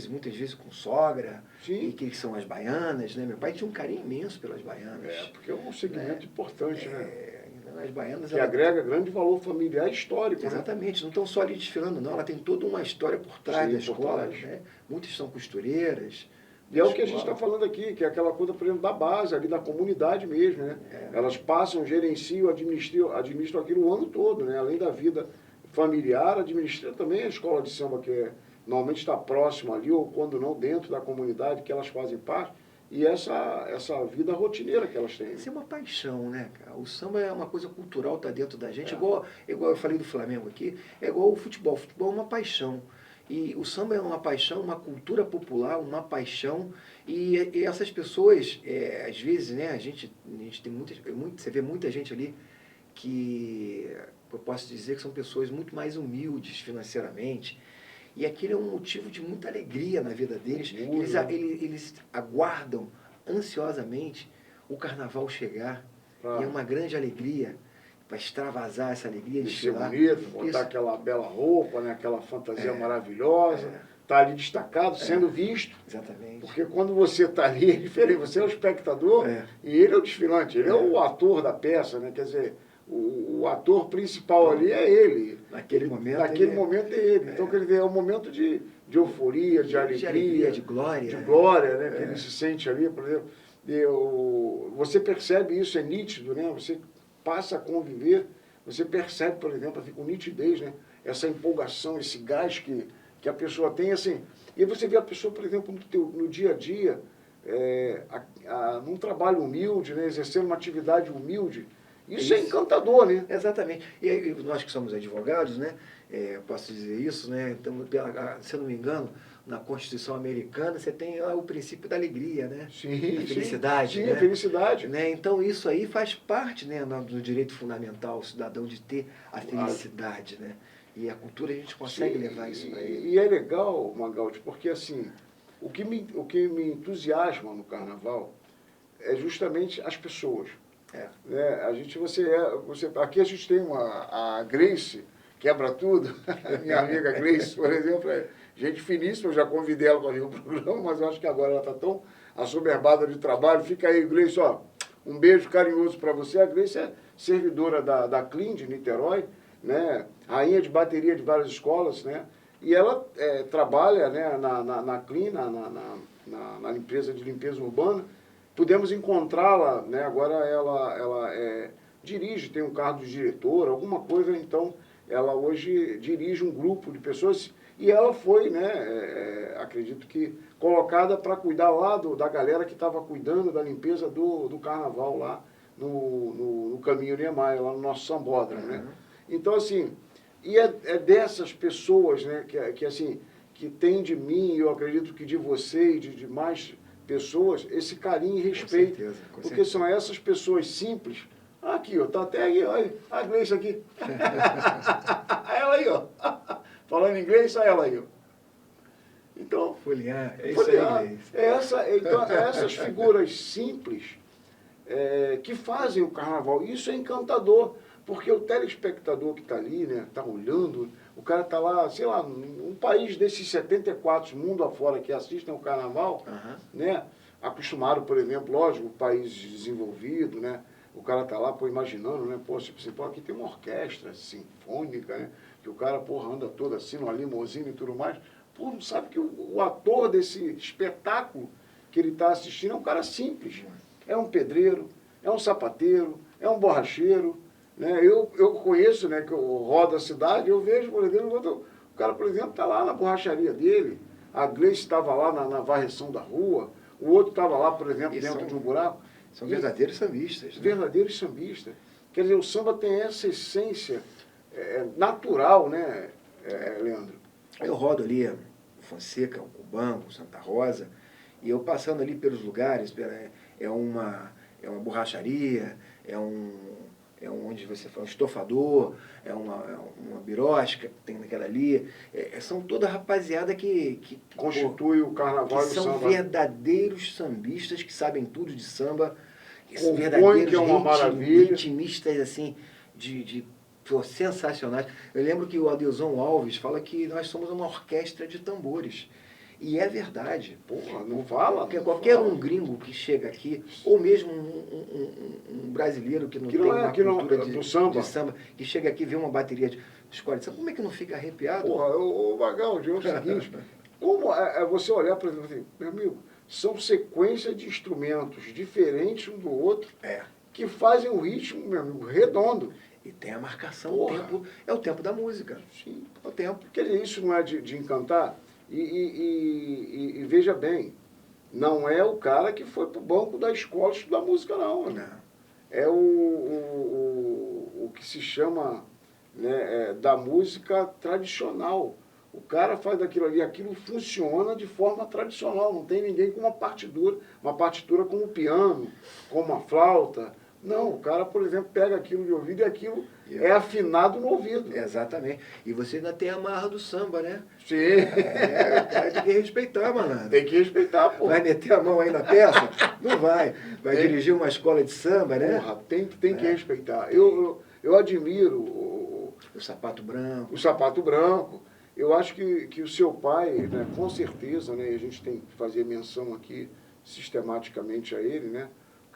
Muitas vezes com sogra, sim, e que são as baianas, né? Meu pai tinha um carinho imenso pelas baianas. Porque é um segmento importante, né? As baianas, que agrega grande valor familiar e histórico. Exatamente, né? Não estão só ali desfilando, não. Ela tem toda uma história por trás da escola, né? Muitas são costureiras. E é o que a gente está falando aqui, que é aquela coisa, por exemplo, da base, ali da comunidade mesmo, né? Elas passam, gerenciam, administram aquilo o ano todo, né? Além da vida familiar, administram também a escola de samba, que normalmente está próximo ali, ou quando não, dentro da comunidade que elas fazem parte. E essa vida rotineira que elas têm. Isso é uma paixão, né, cara? O samba é uma coisa cultural, está dentro da gente. Igual eu falei do Flamengo aqui, é igual o futebol. O futebol é uma paixão. E o samba é uma paixão, uma cultura popular, uma paixão. E essas pessoas, às vezes, né, a gente tem você vê muita gente ali que eu posso dizer que são pessoas muito mais humildes financeiramente. E aquilo é um motivo de muita alegria na vida deles. Eles aguardam ansiosamente o carnaval chegar. E é uma grande alegria para extravasar essa alegria, desfilar. Ser bonito, botar aquela bela roupa, né? Aquela fantasia maravilhosa. Tá ali destacado, sendo visto. Exatamente. Porque quando você está ali, é diferente. Você é o espectador e ele é o desfilante. Ele é o ator da peça, né? Quer dizer, o ator principal ali é ele. Naquele momento é ele. Então, quer dizer, é um momento de euforia, de alegria. De glória. De glória, né? Que ele se sente ali, por exemplo. Você percebe isso, é nítido, né? Você passa a conviver, você percebe, por exemplo, com nitidez, né? Essa empolgação, esse gás que a pessoa tem, assim. E você vê a pessoa, por exemplo, no dia a dia, num trabalho humilde, né? Exercendo uma atividade humilde. Isso é encantador, né? Exatamente. E aí, nós que somos advogados, né? Posso dizer isso, né? Então, se eu não me engano, na Constituição americana, você tem o princípio da alegria, né? Sim, a felicidade. Sim, né? a felicidade. Né? Então, isso aí faz parte, né, do direito fundamental, o cidadão, de ter a felicidade, né? E a cultura a gente consegue levar isso para ele. E é legal, Magaldi, porque assim, o que me entusiasma no carnaval é justamente as pessoas. Né? Aqui a gente tem a Grace, quebra tudo. Minha amiga Gleice, por exemplo, é gente finíssima, eu já convidei ela para vir ao programa, mas eu acho que agora ela está tão assoberbada de trabalho. Fica aí, Gleice, ó, um beijo carinhoso para você. A Gleice é servidora da Clean de Niterói, né, rainha de bateria de várias escolas, né, e ela trabalha, né, na Clean, na empresa de limpeza urbana. Pudemos encontrá-la, né, agora ela dirige, tem um cargo de diretora, alguma coisa, então ela hoje dirige um grupo de pessoas e ela foi, né, acredito que, colocada para cuidar lá da galera que estava cuidando da limpeza do carnaval lá no Caminho Niemeyer, lá no nosso sambódromo, né? Então, assim, e é dessas pessoas, né, que assim, que tem de mim, eu acredito que de você e de mais pessoas, esse carinho e respeito. Com certeza, com porque certeza. são essas pessoas simples. Aqui, ó, tá até aí, olha, a Gleice aqui. Ela aí, ó. Falando inglês, só ela aí, ó. Então, Folhear, é isso aí, Gleice. então, essas figuras simples que fazem o carnaval. Isso é encantador, porque o telespectador que está ali, né, está olhando, o cara está lá, sei lá, um país desses 74 mundo afora que assistem ao carnaval, né, acostumado, por exemplo, lógico, país desenvolvido, né, o cara está lá, pô, imaginando, né, pô, tipo assim, pô, aqui tem uma orquestra sinfônica, né, que o cara, porra, anda todo assim, numa limusine e tudo mais. Pô, não sabe que o ator desse espetáculo que ele está assistindo é um cara simples. É um pedreiro, é um sapateiro, é um borracheiro. Né? Eu conheço, né, que eu rodo a cidade, eu vejo, por exemplo, o cara, por exemplo, está lá na borracharia dele, a Gleice estava lá na varreção da rua, o outro estava lá, por exemplo, dentro de um buraco. São verdadeiros sambistas. Né? Verdadeiros sambistas. Quer dizer, o samba tem essa essência natural, né, Leandro? Eu rodo ali o Fonseca, o Cubango, o Santa Rosa, e eu passando ali pelos lugares, é uma borracharia, onde você fala, um estofador, é uma birosca que tem naquela ali. São toda a rapaziada que constitui o carnaval que e o samba. São verdadeiros sambistas que sabem tudo de samba, Compõe, verdadeiros que é uma maravilha. ritmistas assim, sensacionais. Eu lembro que o Adilson Alves fala que nós somos uma orquestra de tambores. E é verdade. Porra, não fala? Porque qualquer um gringo que chega aqui, ou mesmo um brasileiro que não tem uma cultura de samba, que chega aqui e vê uma bateria de escola de samba, como é que não fica arrepiado? Porra, o Vagão, é o seguinte, como você olhar, por exemplo, assim, meu amigo, são sequências de instrumentos diferentes um do outro, que fazem um ritmo, meu amigo, redondo. E tem a marcação, o tempo, é o tempo da música. Sim. É o tempo. Quer dizer, isso não é de encantar? E veja bem, não é o cara que foi para o banco da escola estudar música, não. É o que se chama, né, da música tradicional. O cara faz daquilo ali, aquilo funciona de forma tradicional, não tem ninguém com uma partitura como o piano, como a flauta. Não, o cara, por exemplo, pega aquilo de ouvido e aquilo é afinado no ouvido. Exatamente. E você ainda tem a marra do samba, né? Sim. O cara tem que respeitar, malandro. Tem que respeitar, pô. Vai meter a mão aí na peça? Não vai. Vai dirigir uma escola de samba, né? Porra, tem que respeitar. Eu admiro o sapato branco. O sapato branco. Eu acho que o seu pai, né, com certeza, né, e a gente tem que fazer menção aqui sistematicamente a ele, né?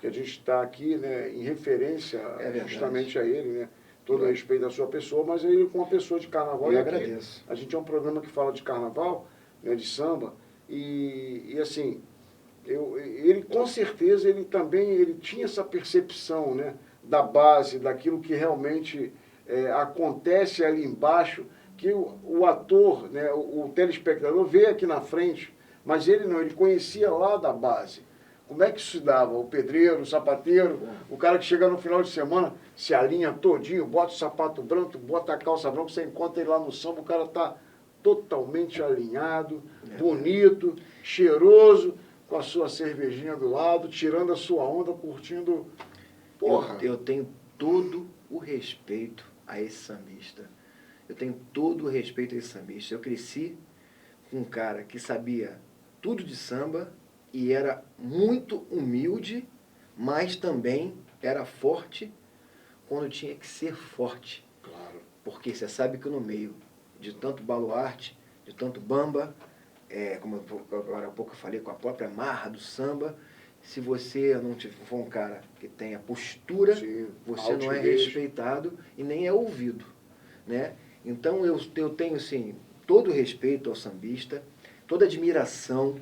Que a gente está aqui, né, em referência justamente a ele, né, todo o respeito da sua pessoa, mas ele com uma pessoa de carnaval. Eu agradeço. A gente é um programa que fala de carnaval, né, de samba, e assim, ele com certeza, ele tinha essa percepção, né, da base, daquilo que realmente acontece ali embaixo, que o ator, né, o telespectador vê aqui na frente, mas ele não, ele conhecia lá da base. Como é que isso se dava? O pedreiro, o sapateiro, o cara que chega no final de semana, se alinha todinho, bota o sapato branco, bota a calça branca, você encontra ele lá no samba, o cara está totalmente alinhado, bonito, cheiroso, com a sua cervejinha do lado, tirando a sua onda, curtindo. Porra! Eu tenho todo o respeito a esse sambista. Eu tenho todo o respeito a esse sambista. Eu cresci com um cara que sabia tudo de samba, e era muito humilde, mas também era forte quando tinha que ser forte. Claro. Porque você sabe que no meio de tanto baluarte, de tanto bamba, como agora há pouco eu falei, com a própria marra do samba, se você não for um cara que tenha postura, Sim, você não é altivez. respeitado e nem é ouvido, né? Então eu tenho, assim, todo o respeito ao sambista, toda admiração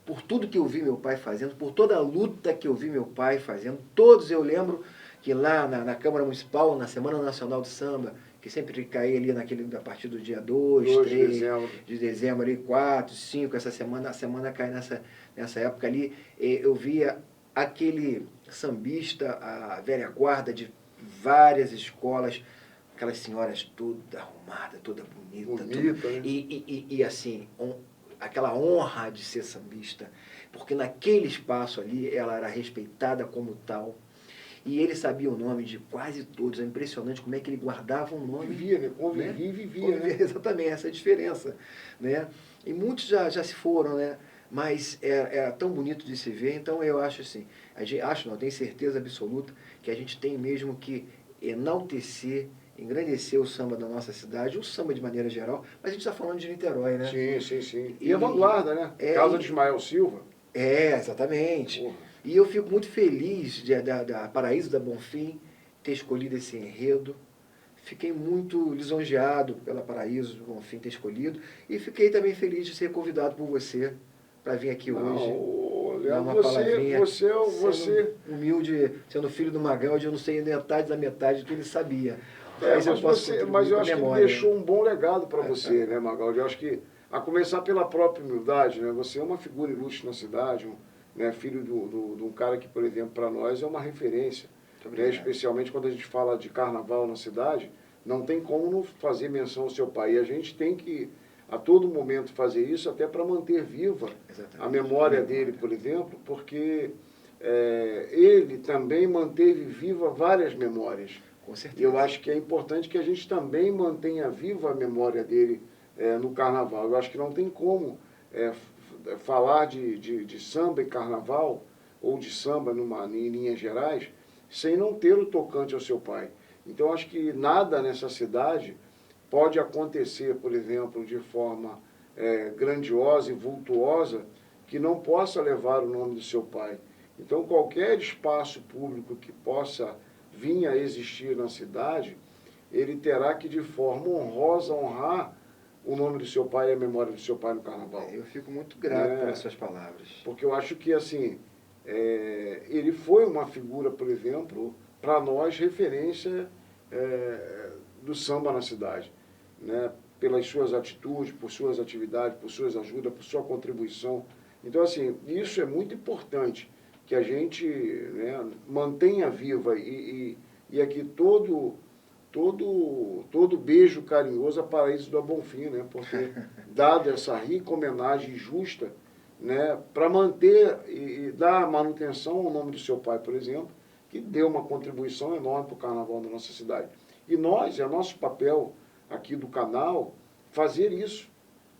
por tudo que eu vi meu pai fazendo, por toda a luta que eu vi meu pai fazendo. Todos eu lembro que lá na Câmara Municipal, na Semana Nacional do Samba, que sempre caía ali a partir do dia 2, 2 de 3 dezembro. de dezembro, ali, 4, 5, a semana cai nessa época ali, eu via aquele sambista, a velha guarda de várias escolas, aquelas senhoras toda arrumada, toda bonita, Bonita, né? e assim, aquela honra de ser sambista, porque naquele espaço ali ela era respeitada como tal, e ele sabia o nome de quase todos. É impressionante como é que ele guardava um nome. Vivia, né? Convivia e vivia, né? Exatamente, essa é a diferença, né? E muitos já se foram, né? Mas é tão bonito de se ver. Então eu acho assim, não, tenho certeza absoluta que a gente tem mesmo que enaltecer, engrandecer o samba da nossa cidade, o samba de maneira geral, mas a gente está falando de Niterói, né? Sim, sim, sim. E a vanguarda, né? Casa de Ismael Silva. Exatamente. Porra. E eu fico muito feliz da Paraíso da Bonfim ter escolhido esse enredo. Fiquei muito lisonjeado pela Paraíso do Bonfim ter escolhido. E fiquei também feliz de ser convidado por você para vir aqui hoje. Dar uma palavrinha. Você... Humilde, sendo filho do Magaldi, eu não sei metade da metade do que ele sabia. Mas eu acho que ele deixou um bom legado para você, né, Magaldi? Eu acho que, a começar pela própria humildade, né? Você é uma figura ilustre na cidade, né, filho de um cara que, por exemplo, para nós é uma referência. Né, especialmente quando a gente fala de carnaval na cidade, não tem como não fazer menção ao seu pai. E a gente tem que, a todo momento, fazer isso, até para manter viva a memória dele, por exemplo, porque ele também manteve viva várias memórias. Com certeza. E eu acho que é importante que a gente também mantenha viva a memória dele no carnaval. Eu acho que não tem como falar de samba e carnaval, ou de samba em linhas gerais, sem não ter o tocante ao seu pai. Então, acho que nada nessa cidade pode acontecer, por exemplo, de forma grandiosa e vultuosa, que não possa levar o nome do seu pai. Então, qualquer espaço público que possa vir a existir na cidade, ele terá que, de forma honrosa, honrar o nome do seu pai e a memória do seu pai no carnaval. Eu fico muito grato pelas suas palavras. Porque eu acho que, assim, ele foi uma figura, por exemplo, para nós, referência do samba na cidade, né? Pelas suas atitudes, por suas atividades, por suas ajudas, por sua contribuição. Então, assim, isso é muito importante, que a gente, né, mantenha viva e aqui todo beijo carinhoso a Paraíso da Bonfim, né, por ter dado essa rica homenagem justa, né, para manter e dar manutenção ao nome do seu pai, por exemplo, que deu uma contribuição enorme para o carnaval da nossa cidade. E nós, é nosso papel aqui do canal, fazer isso,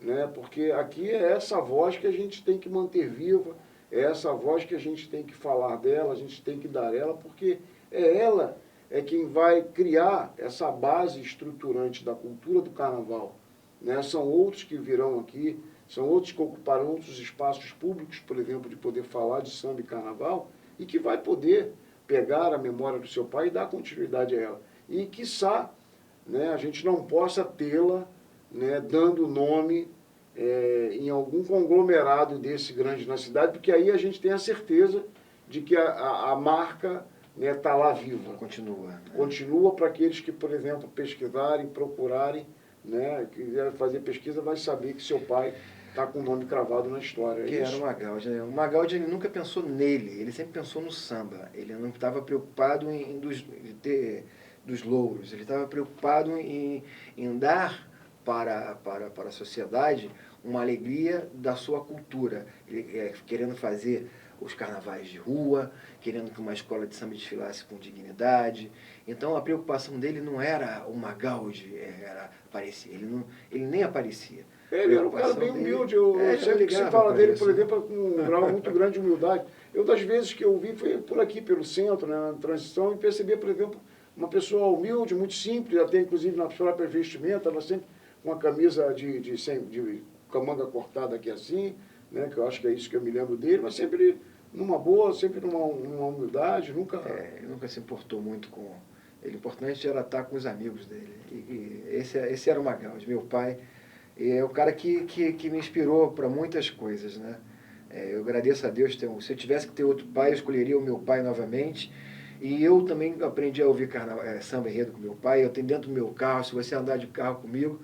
né, porque aqui é essa voz que a gente tem que manter viva, é essa voz que a gente tem que falar dela, a gente tem que dar ela, porque ela quem vai criar essa base estruturante da cultura do carnaval, né? São outros que virão aqui, são outros que ocuparão outros espaços públicos, por exemplo, de poder falar de samba e carnaval, e que vai poder pegar a memória do seu pai e dar continuidade a ela. E, quiçá, né, a gente não possa tê-la, né, dando nome em algum conglomerado desse grande na cidade, porque aí a gente tem a certeza de que a marca está lá viva. Continua. Né? Continua para aqueles que, por exemplo, pesquisarem, procurarem, né, quiserem fazer pesquisa, vai saber que seu pai está com o nome cravado na história. Que era o Magaldi. Né? O Magaldi ele nunca pensou nele, ele sempre pensou no samba. Ele não estava preocupado em ter dos louros, ele estava preocupado em dar para a sociedade uma alegria da sua cultura, ele, querendo fazer os carnavais de rua, querendo que uma escola de samba desfilasse com dignidade. Então a preocupação dele não era o Magaldi aparecer, ele nem aparecia. Ele era um cara bem humilde, eu sempre que se fala dele, por exemplo, com um grau muito grande de humildade. Eu, das vezes que eu vi, foi por aqui, pelo centro, né, na transição, e percebi, por exemplo, uma pessoa humilde, muito simples, até inclusive na própria vestimenta, estava sempre com uma camisa com a manga cortada aqui assim, né, que eu acho que é isso que eu me lembro dele, mas sempre numa boa, sempre numa humildade, nunca... Ele nunca se importou muito com... Ele, o importante era estar com os amigos dele. E esse era o Magaldi, meu pai. E é o cara que me inspirou para muitas coisas, né? Eu agradeço a Deus. Se eu tivesse que ter outro pai, eu escolheria o meu pai novamente. E eu também aprendi a ouvir samba enredo com meu pai. Eu tenho dentro do meu carro, se você andar de carro comigo,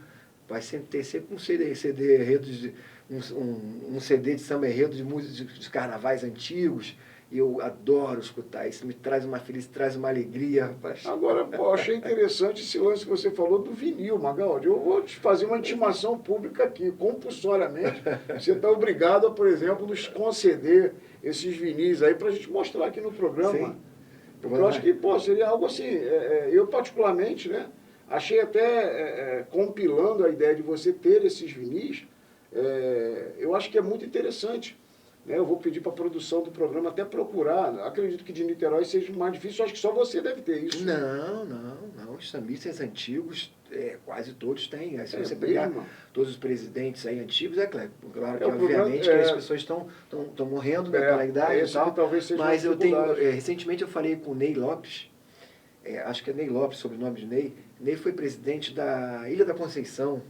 vai sempre ter um CD enredos, um CD de samba enredo de músicas de carnavais antigos. E eu adoro escutar isso, me traz uma felicidade, traz uma alegria, rapaz. Agora, pô, achei interessante esse lance que você falou do vinil, Magaldi. Eu vou te fazer uma intimação pública aqui, compulsoriamente. Você está obrigado a, por exemplo, nos conceder esses vinis aí para a gente mostrar aqui no programa. Sim. Porque eu acho que, pô, seria algo assim, eu particularmente, né, achei até, compilando a ideia de você ter esses vinis, eu acho que é muito interessante. Eu vou pedir para a produção do programa até procurar. Acredito que de Niterói seja mais difícil. Acho que só você deve ter isso. Não. Os sambistas antigos, quase todos têm. Se você mesmo? Pegar todos os presidentes aí antigos, claro que o obviamente programa, que as pessoas estão morrendo, né, pela idade e tal. Talvez seja mas eu tenho, recentemente eu falei com o Ney Lopes, acho que é Ney Lopes, sobrenome de Ney. Ney foi presidente da Ilha da Conceição.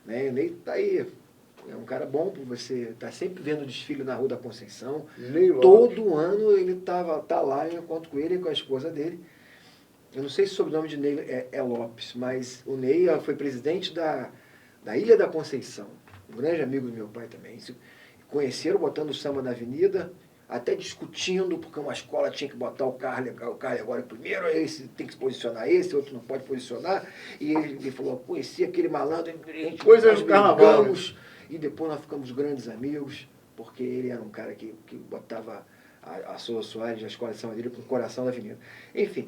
Né? O Ney está aí. É um cara bom, você tá sempre vendo o desfile na Rua da Conceição. Todo ano ele tá lá, eu encontro com ele e com a esposa dele. Eu não sei se o sobrenome de Ney é Lopes, mas o Ney foi presidente da Ilha da Conceição. Um grande amigo do meu pai também. Se conheceram botando o samba na avenida, até discutindo, porque uma escola tinha que botar o carro agora primeiro, esse tem que se posicionar outro não pode posicionar. E ele falou, conheci aquele malandro, a gente coisas do carnaval. E depois nós ficamos grandes amigos, porque ele era um cara que botava a Souza Soares, a escola de samba dele, com o coração da avenida. Enfim,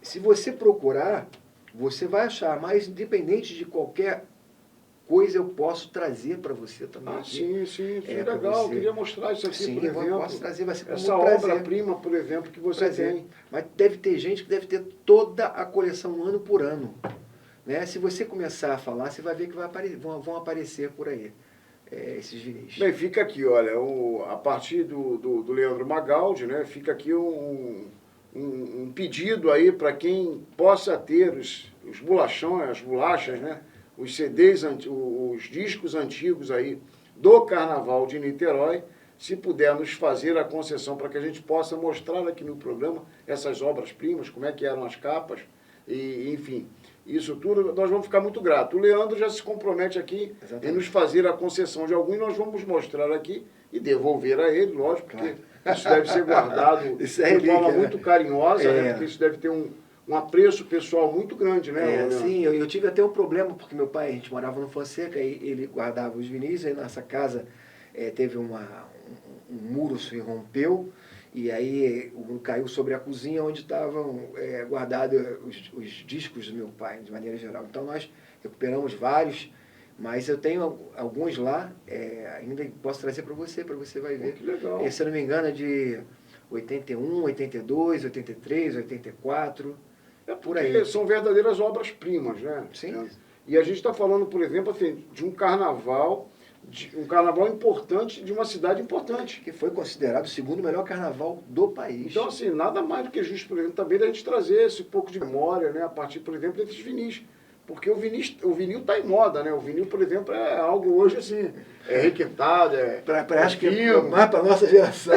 se você procurar, você vai achar, mas independente de qualquer coisa, eu posso trazer para você também. Sim, legal. Eu queria mostrar isso aqui, por exemplo. Eu posso trazer, vai ser como essa obra-prima, por exemplo, que você tem. Mas deve ter gente que deve ter toda a coleção ano por ano. Né? Se você começar a falar, você vai ver que vão aparecer por aí esses vinis. Bem, fica aqui, olha, a partir do Leandro Magaldi, né, fica aqui um pedido aí para quem possa ter os bolachões, as bolachas, né, os CDs, os discos antigos aí do Carnaval de Niterói, se puder nos fazer a concessão para que a gente possa mostrar aqui no programa essas obras-primas, como é que eram as capas, e enfim... Isso tudo, nós vamos ficar muito gratos. O Leandro já se compromete aqui em nos fazer a concessão de algum e nós vamos mostrar aqui e devolver a ele, lógico, porque isso deve ser guardado de forma muito carinhosa, né? Porque isso deve ter um apreço pessoal muito grande, né? Sim, eu tive até um problema, porque meu pai, a gente morava no Fonseca, e ele guardava os vinis, aí nessa casa teve um muro se rompeu, e aí caiu sobre a cozinha onde estavam guardados os discos do meu pai, de maneira geral. Então nós recuperamos vários, mas eu tenho alguns lá, ainda posso trazer para você vai ver. Que legal. Se eu não me engano é de 81, 82, 83, 84, por aí. São verdadeiras obras-primas, né? Sim. E a gente está falando, por exemplo, assim, de um carnaval importante de uma cidade importante. Que foi considerado o segundo melhor carnaval do país. Então, assim, nada mais do que justo, por exemplo, também da gente trazer esse pouco de memória, né, a partir, por exemplo, desses vinis. Porque o vinil está em moda, né? O vinil, por exemplo, é algo hoje, assim, requintado, acho que é mais para a nossa geração.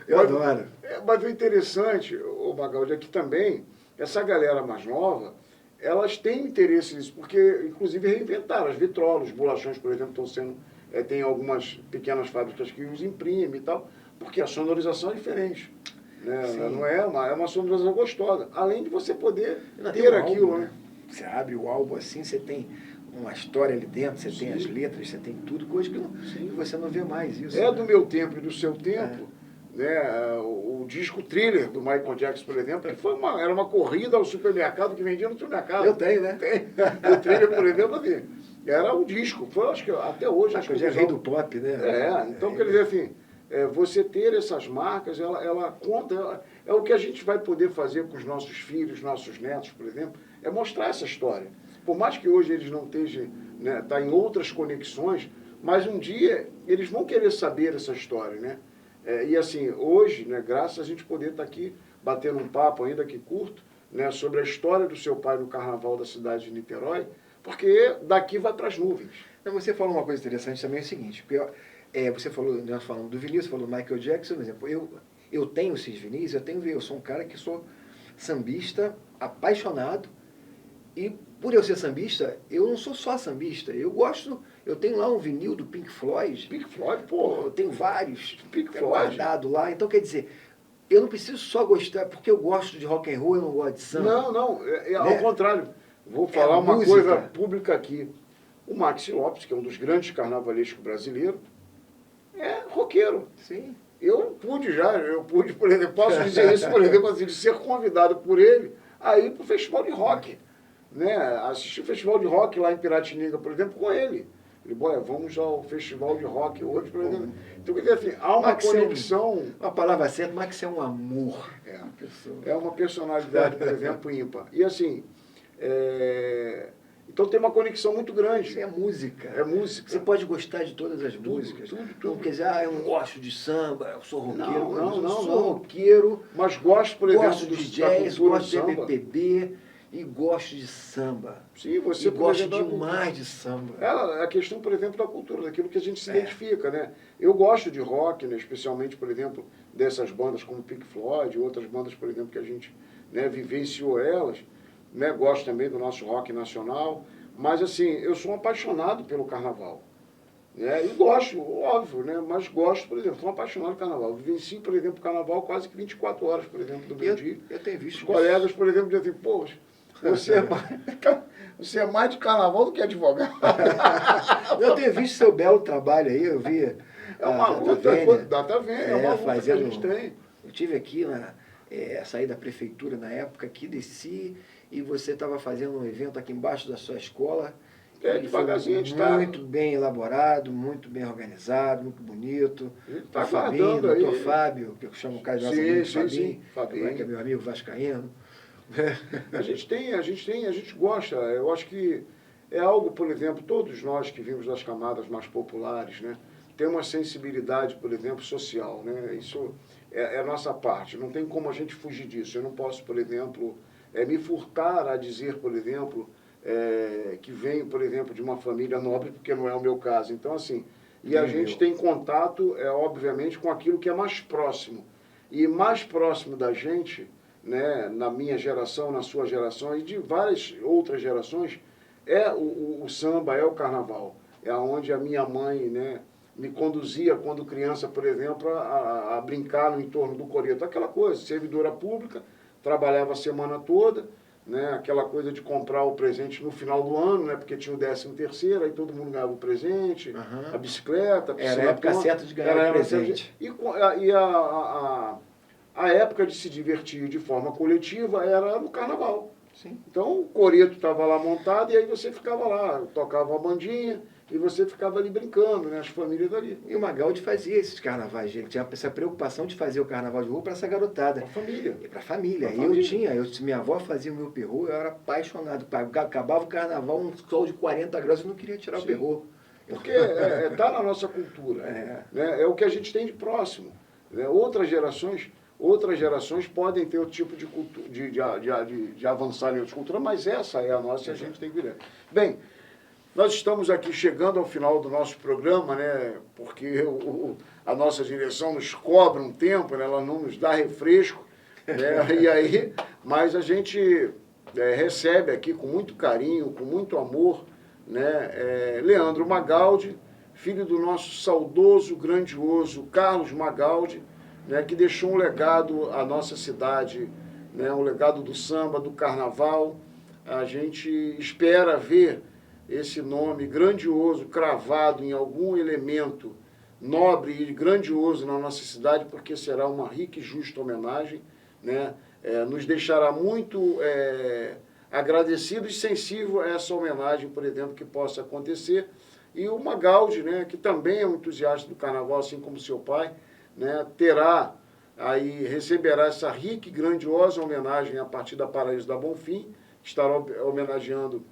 Eu adoro. Mas o interessante, o Magaldi, é que também, essa galera mais nova, elas têm interesse nisso, porque, inclusive, reinventaram as vitrolas, os bolachões, por exemplo, estão sendo... tem algumas pequenas fábricas que os imprimem e tal, porque a sonorização é diferente. Né? Não é uma sonorização gostosa. Além de você poder ter aquilo, né? Você abre o álbum assim, você tem uma história ali dentro, você tem as letras, você tem tudo, coisa que você não vê mais isso. Do meu tempo e do seu tempo, né? O disco Thriller do Michael Jackson, por exemplo, que era uma corrida ao supermercado que vendia no supermercado. Eu tenho, né? O Thriller, por exemplo, assim, era o disco. Foi, acho que até hoje... Acho que é rei do pop, né? Então, quer dizer assim, você ter essas marcas, ela conta, é o que a gente vai poder fazer com os nossos filhos, nossos netos, por exemplo, é mostrar essa história. Por mais que hoje eles não estejam, né, tá em outras conexões, mas um dia eles vão querer saber essa história, né? E assim, hoje, né, graças a gente poder estar aqui batendo um papo, ainda que curto, né, sobre a história do seu pai no Carnaval da cidade de Niterói, porque daqui vai para as nuvens. Você falou uma coisa interessante também, é o seguinte, porque, você falou, nós falamos do vinil, você falou do Michael Jackson, por exemplo, eu tenho esses vinis, eu sou um cara que sou sambista, apaixonado, e por eu ser sambista, eu não sou só sambista, eu tenho lá um vinil do Pink Floyd. Pink Floyd, pô. Eu tenho vários Pink Floyd. guardado lá, então quer dizer, eu não preciso só gostar, porque eu gosto de rock and roll, eu não gosto de samba. Não, ao contrário. Vou falar uma música. coisa pública aqui. O Maxi Lopes, que é um dos grandes carnavalescos brasileiros, é roqueiro. Sim. Eu pude, por exemplo, posso dizer isso, por exemplo, assim, de ser convidado por ele a ir para o festival de rock. Né? Assistir o festival de rock lá em Piratininga, por exemplo, com ele. Ele, vamos ao festival de rock hoje, por exemplo. Então, quer dizer assim, há uma conexão... Uma palavra certa, Max é um amor. É uma personalidade, por exemplo, ímpar. E assim, então tem uma conexão muito grande. É música. É música. Você pode gostar de todas as músicas. Tudo. Não quer dizer, eu não gosto de samba, eu sou roqueiro. Não. Eu sou roqueiro. Mas gosto, por exemplo, gosto de jazz, gosto de MPB e gosto de samba. Sim, você, por gosto demais de samba. A questão, por exemplo, da cultura, daquilo que a gente se identifica, né? Eu gosto de rock, né? Especialmente, por exemplo, dessas bandas como Pink Floyd, outras bandas, por exemplo, que a gente, né, vivenciou elas, né? Gosto também do nosso rock nacional, mas assim, eu sou um apaixonado pelo carnaval. Né? E gosto, óbvio, né? Mas gosto, por exemplo, sou um apaixonado pelo carnaval. Vivencio, por exemplo, o carnaval quase que 24 horas, por exemplo, do meu dia. Eu tenho visto os colegas, por exemplo, dizem assim, poxa, você é mais de carnaval do que advogado. Eu tenho visto seu belo trabalho aí, eu vi. É uma luta, data vênia, é uma luta que a gente tem. Eu estive aqui, saí da prefeitura na época, aqui desci, e você estava fazendo um evento aqui embaixo da sua escola. Devagarzinho a gente está. Muito bem elaborado, muito bem organizado, muito bonito. Está Fabinho, aguardando aí. doutor Fábio, que eu chamo carinhosamente sim, Fabinho, que é meu amigo vascaíno. A gente gosta. Eu acho que é algo, por exemplo, todos nós que vimos das camadas mais populares, né, tem uma sensibilidade, por exemplo, social, né? Isso é a nossa parte. Não tem como a gente fugir disso. Eu não posso, por exemplo, me furtar a dizer, por exemplo, que venho, por exemplo, de uma família nobre, porque não é o meu caso. Então, assim, a gente tem contato, obviamente, com aquilo que é mais próximo. E mais próximo da gente, né, na minha geração, na sua geração e de várias outras gerações, o samba, é o carnaval. É onde a minha mãe, né, me conduzia quando criança, por exemplo, a brincar no entorno do coreto. Aquela coisa, servidora pública, trabalhava a semana toda, né, aquela coisa de comprar o presente no final do ano, né, porque tinha o 13º, aí todo mundo ganhava o presente, a bicicleta, era a época certa de ganhar o presente. E a época de se divertir de forma coletiva era no carnaval. Sim. Então o coreto estava lá montado e aí você ficava lá, tocava a bandinha e você ficava ali brincando, né, as famílias ali. E o Magaldi fazia esses carnavais, ele tinha essa preocupação de fazer o carnaval de rua para essa garotada. Para a família. E para a família. Minha avó fazia o meu perro, eu era apaixonado. Acabava o carnaval, um sol de 40 graus, eu não queria tirar o perro. Porque está na nossa cultura. Né? É o que a gente tem de próximo. Né? Outras gerações podem ter outro tipo de cultura, de avançar em outras culturas, mas essa é a nossa e a gente tem que virar. Bem, nós estamos aqui chegando ao final do nosso programa, né, porque a nossa direção nos cobra um tempo, né, ela não nos dá refresco, né, mas a gente recebe aqui com muito carinho, com muito amor, né, Leandro Magaldi, filho do nosso saudoso, grandioso Carlos Magaldi, né, que deixou um legado à nossa cidade, né, um legado do samba, do carnaval. A gente espera ver esse nome grandioso cravado em algum elemento nobre e grandioso na nossa cidade, porque será uma rica e justa homenagem, né? Nos deixará muito agradecido e sensível a essa homenagem, por exemplo, que possa acontecer. E o Magaldi, né, que também é um entusiasta do carnaval, assim como seu pai, né, receberá essa rica e grandiosa homenagem a partir da Paraíso da Bonfim, que estará homenageando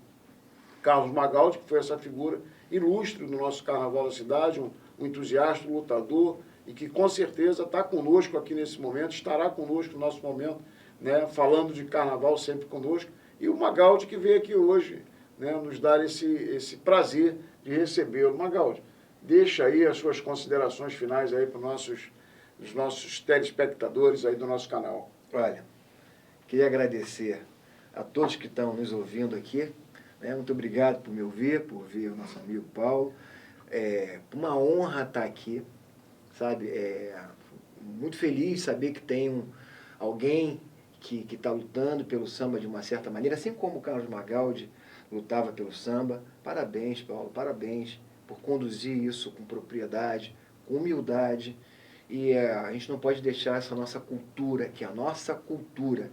Carlos Magaldi, que foi essa figura ilustre no nosso Carnaval da cidade, um entusiasta, um lutador, e que com certeza está conosco aqui nesse momento, estará conosco no nosso momento, né, falando de Carnaval sempre conosco, e o Magaldi que veio aqui hoje, né, nos dar esse prazer de recebê-lo. Magaldi, deixa aí as suas considerações finais aí para os nossos telespectadores aí do nosso canal. Olha, queria agradecer a todos que estão nos ouvindo aqui, né? Muito obrigado por me ouvir, por ver o nosso amigo Paulo. Uma honra estar aqui, sabe? Muito feliz saber que tem alguém que está lutando pelo samba de uma certa maneira, assim como o Carlos Magaldi lutava pelo samba. Parabéns, Paulo, parabéns por conduzir isso com propriedade, com humildade. E a gente não pode deixar essa nossa cultura, que é a nossa cultura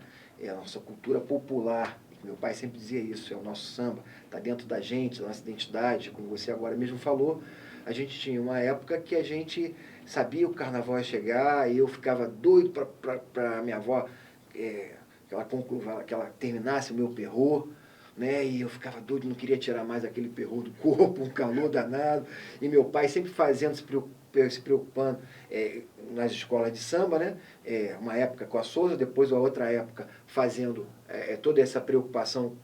popular. Meu pai sempre dizia isso, é o nosso samba, está dentro da gente, da nossa identidade, como você agora mesmo falou. A gente tinha uma época que a gente sabia que o carnaval ia chegar e eu ficava doido para minha avó que ela terminasse o meu perrô, né? E eu ficava doido, não queria tirar mais aquele perrô do corpo, um calor danado. E meu pai sempre se preocupando nas escolas de samba, né? Uma época com a Souza, depois a outra época fazendo toda essa preocupação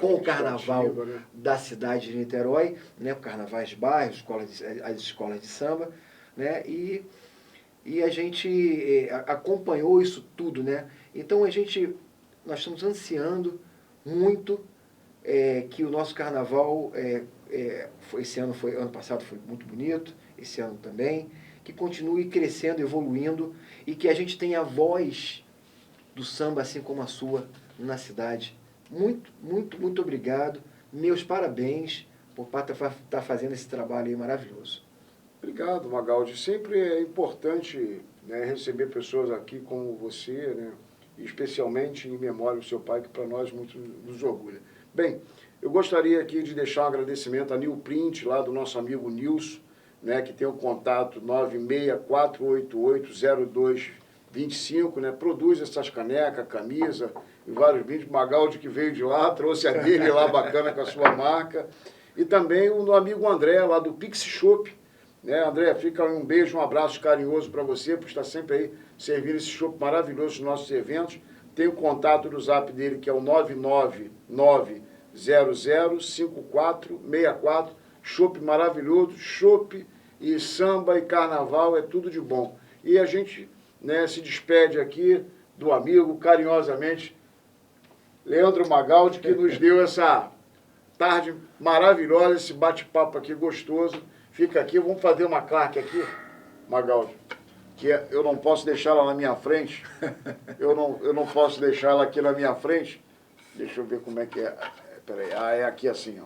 com o carnaval, né, da cidade de Niterói, né? O carnavais de bairro, as escolas de samba, né? E a gente acompanhou isso tudo, né? Então nós estamos ansiando muito que o nosso carnaval, ano passado foi muito bonito, esse ano também, que continue crescendo, evoluindo e que a gente tenha a voz do samba assim como a sua na cidade. Muito, muito, muito obrigado. Meus parabéns por estar fazendo esse trabalho aí maravilhoso. Obrigado, Magaldi. Sempre é importante, né, receber pessoas aqui como você, né, e especialmente em memória do seu pai, que para nós muito nos orgulha. Bem, eu gostaria aqui de deixar um agradecimento a New Print, lá do nosso amigo Nilson, né, que tem o contato 964880225, né, produz essas canecas, camisa e vários brindes. Magaldi que veio de lá, trouxe a dele lá bacana com a sua marca. E também o amigo André, lá do Pixie Shop, né, André, fica um beijo, um abraço carinhoso para você, por estar sempre aí servindo esse chopp maravilhoso nos nossos eventos. Tem o contato do zap dele, que é o 999005464, chopp maravilhoso, chopp e samba e carnaval, é tudo de bom. E a gente, né, se despede aqui do amigo, carinhosamente, Leandro Magaldi, que nos deu essa tarde maravilhosa, esse bate-papo aqui gostoso. Fica aqui, vamos fazer uma claque aqui, Magaldi, que eu não posso deixar ela na minha frente, eu não posso deixar ela aqui na minha frente. Deixa eu ver como é que é, peraí, é aqui assim, ó,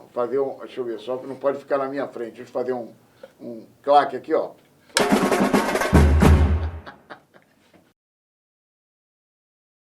deixa eu ver, só que não pode ficar na minha frente, deixa eu fazer um claque aqui, ó.